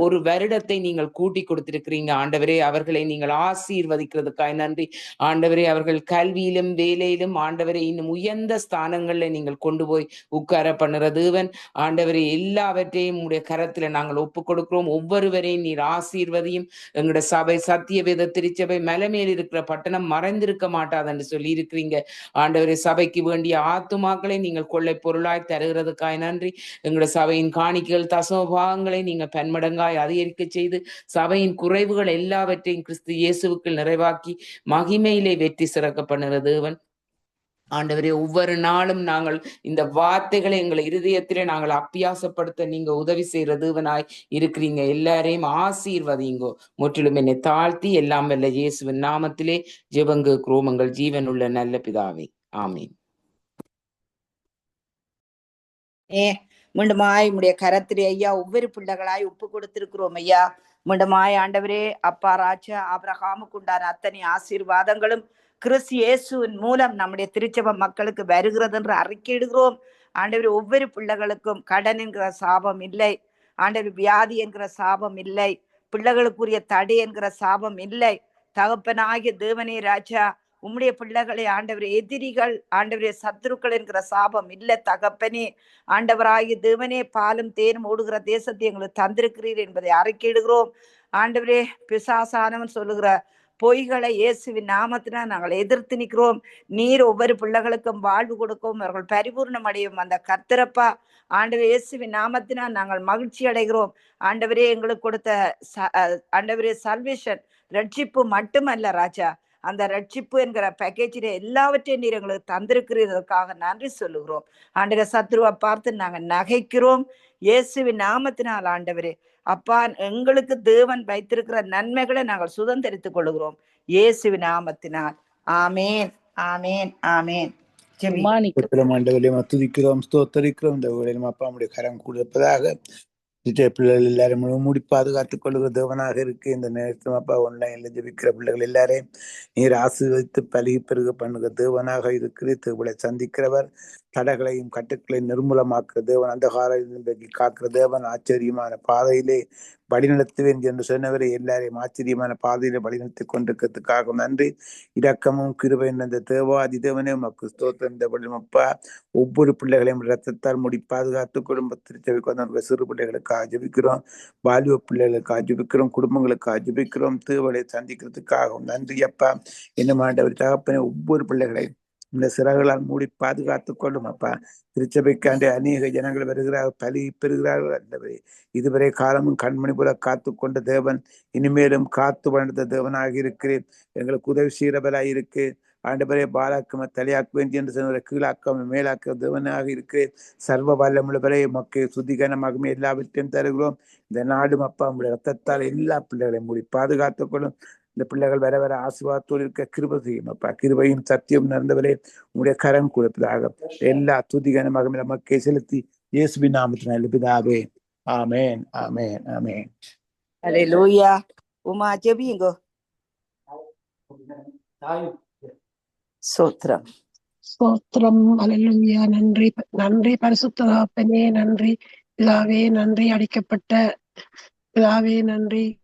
ஒரு வருடத்தை நீங்கள் கூட்டி கொடுத்திருக்கிறீங்க ஆண்டவரே. அவர்களை நீங்கள் ஆசீர்வதிக்கிறதுக்காய் நன்றி ஆண்டவரே. அவர்கள் கல்வியிலும் வேலையிலும் ஆண்டவரே இன்னும் உயர்ந்த ஸ்தானங்கள்ல நீங்கள் கொண்டு போய் உட்கார பண்ணுற தேவன் ஆண்டவரே. எல்லாவற்றையும் உடைய கரத்துல நாங்கள் ஒப்புக் கொடுக்கிறோம். ஒவ்வொருவரையும் நீர் ஆசீர்வதியும். எங்களுடைய சபை சத்தியவேத திருச்சபை மலைமேல் இருக்கிற பட்டணம் மறைந்திருக்க மாட்டாது என்று சொல்லி இருக்கிறீங்க ஆண்டவரே. சபைக்கு வேண்டிய ஆத்துமாக்களை நீங்கள் கொள்ளை பொருளாய் தருகிறதுக்காய் நன்றி. எங்களுடைய சபையின் காணிக்கைகள் தசம பாகங்களை நீங்க பன்மடங்காய் அதிகரிக்க செய்து சபையின் குறைவுகள் எல்லாவற்றையும் கிறிஸ்து இயேசுவுக்குள் நிறைவாக்கி மகிமையிலே வெற்றி சிறக்க பண்ணுகிற தேவன் ஆண்டவரே. ஒவ்வொரு நாளும் நாங்கள் இந்த வார்த்தைகளை எங்களை இருதயத்திலே நாங்கள் அபியாசப்படுத்த நீங்க உதவி செய்கிற தேவனாய் இருக்கிறீங்க. எல்லாரையும் ஆசீர்வதிங்கோ. முற்றிலும் என்னை தாழ்த்தி எல்லாம் வல்ல இயேசுவின் நாமத்திலே ஜெபங்கேற்கிறோம் எங்கள் ஜீவன் உள்ள நல்ல பிதாவே, ஆமீன். மீண்டுமாய் உடைய கரத்திலே ஐயா ஒவ்வொரு பிள்ளைகளாய் ஒப்பு கொடுத்திருக்கிறோம் ஐயா. மீண்டுமாய் ஆண்டவரே அப்பா ராஜா ஆபிரகாமுக்கு உண்டான அத்தனை ஆசீர்வாதங்களும் கிறிஸ்து இயேசுவின் மூலம் நம்முடைய திருச்சபை மக்களுக்கு வருகிறது என்று அறிக்கையிடுகிறோம் ஆண்டவர். ஒவ்வொரு பிள்ளைகளுக்கும் கடன் என்கிற சாபம் இல்லை ஆண்டவர். வியாதி என்கிற சாபம் இல்லை. பிள்ளைகளுக்குரிய தடை என்கிற சாபம் இல்லை. தகப்பனாகிய தேவனே ராஜா, உம்முடைய பிள்ளைகளை ஆண்டவர் எதிரிகள் ஆண்டவரே சத்துருக்கள் என்கிற சாபம் இல்லை தகப்பனே. ஆண்டவராகிய தேவனே, பாலும் தேனும் ஓடுகிற தேசத்தை எங்களுக்கு தந்திருக்கிறீர் என்பதை அறிக்கையிடுகிறோம் ஆண்டவரே. பிசாசானவன் சொல்லுகிற பொய்களை இயேசுவின் நாமத்தினால் நாங்கள் எதிர்த்து நிற்கிறோம். நீர் ஒவ்வொரு பிள்ளைகளுக்கும் வாழ்வு கொடுக்கவும் அவர்கள் பரிபூர்ணம் அடையும் அந்த கர்த்தரப்பா ஆண்டவர் இயேசுவின் நாமத்தினால் நாங்கள் மகிழ்ச்சி அடைகிறோம் ஆண்டவரே. எங்களுக்கு கொடுத்த ஆண்டவரே சல்வேஷன் ரட்சிப்பு மட்டுமல்ல ராஜா, அந்த ரட்சிப்பு என்கிற பேக்கேஜில எல்லாவற்றையும் நீர் எங்களுக்கு தந்திருக்கிறதற்காக நன்றி சொல்லுகிறோம் ஆண்டவரே. சத்ருவை பார்த்து நாங்கள் நகைக்கிறோம் இயேசுவின் நாமத்தினால் ஆண்டவரே. அப்பா, எங்களுக்கு தேவன் வைத்திருக்கிற நன்மைகளை நாங்கள் சுதந்திரித்துக் கொள்கிறோம் இயேசுவின் நாமத்தினால். ஆமேன், ஆமேன், ஆமேன். துதிக்கிறோம், ஸ்தோத்தரிக்கிறோம். இந்த வேளையிலும் அப்பா நம்முடைய கரம் கொடுப்பதாக பிள்ளைகள் எல்லாரும் மூடி பாதுகாத்துக் கொள்கிற தேவனாக இருக்கு. இந்த நேரத்தில் அப்பா ஆன்லைன்ல ஜெபிக்கிற பிள்ளைகள் எல்லாரையும் நீர் ஆசீர்வதித்து பலகி பெருக பண்ணுகிற தேவனாக இருக்கிற தேவனை சந்திக்கிறவர், தடைகளையும் கட்டுக்களையும் நிர்மூலமாக்குற தேவன், அந்த காலையில் காக்கிற தேவன், ஆச்சரியமான பாதையிலே வழிநடத்துவேன் என்று சொன்னவரை எல்லாரையும் ஆச்சரியமான பாதையில வழிநடத்தி கொண்டிருக்கிறதுக்காக நன்றி. இரக்கமும் கிருபையும் அந்த தேவாதி தேவனே உமக்கு ஸ்தோத்திரம். அப்பா, ஒவ்வொரு பிள்ளைகளையும் ரத்தத்தால் முடி பாதுகாத்து குடும்பத்திற்கு வந்த சிறு பிள்ளைகளுக்காக ஜெபிக்கிறோம், வாலிப பிள்ளைகளுக்காக ஜெபிக்கிறோம், குடும்பங்களுக்காக ஜெபிக்கிறோம். தேவனை சந்திக்கிறதுக்காகவும் நன்றி அப்பா. என்ன ஆண்டவர் தகப்பனே, ஒவ்வொரு பிள்ளைகளையும் இந்த சிறகுகளால் மூடி பாதுகாத்துக் கொள்ளும் அப்பா. திருச்சபைக்காண்டு அநேக ஜனங்கள் வருகிறார்கள், பலி பெறுகிறார்கள் ஆண்டவரே. இதுவரை காலமும் கண்மணி போல காத்து கொண்ட தேவன் இனிமேலும் காத்து வளர்ந்த தேவனாக இருக்கிறேன். எங்களுக்கு உதவி செய்கிறவராக இருக்கு ஆண்டவரே. பாலாக்கம தலையாக்க வேண்டிய என்று சொன்ன கீழாக்காம மேலாக்க தேவனாக இருக்கிறேன். சர்வ வல்லமுள்ளவரை மக்கள் சுத்திகரமாகவே எல்லாவற்றையும் தருகிறோம். இந்த நாடும் அப்பா உங்களுடைய ரத்தத்தால் எல்லா பிள்ளைகளையும் மூடி பாதுகாத்துக் கொள்ளும். இந்த பிள்ளைகள் வர வர ஆசீர்வாதத்தோடு இருக்க கிருபை செய்யும் அப்பா. கிருபையும் சத்தியம் நிறைந்தவரே உங்களுடைய கரம் கொடுப்பதாக. எல்லா துதிகான மகமே நமக்கே செலுத்தி இயேசுவின் நாமத்தினால் எழுப்பிதாவே. ஆமேன், ஆமேன், ஆமேன். ஹalleluya. உமா ஜெபியுங்கோ. ஸ்தோத்திரம். ஸ்தோத்திரம். அல்லேலூயா. நன்றி நன்றி பரிசுத்த தகப்பனே, நன்றி பிதாவே, நன்றி அடிக்கப்பட்ட பிதாவே, நன்றி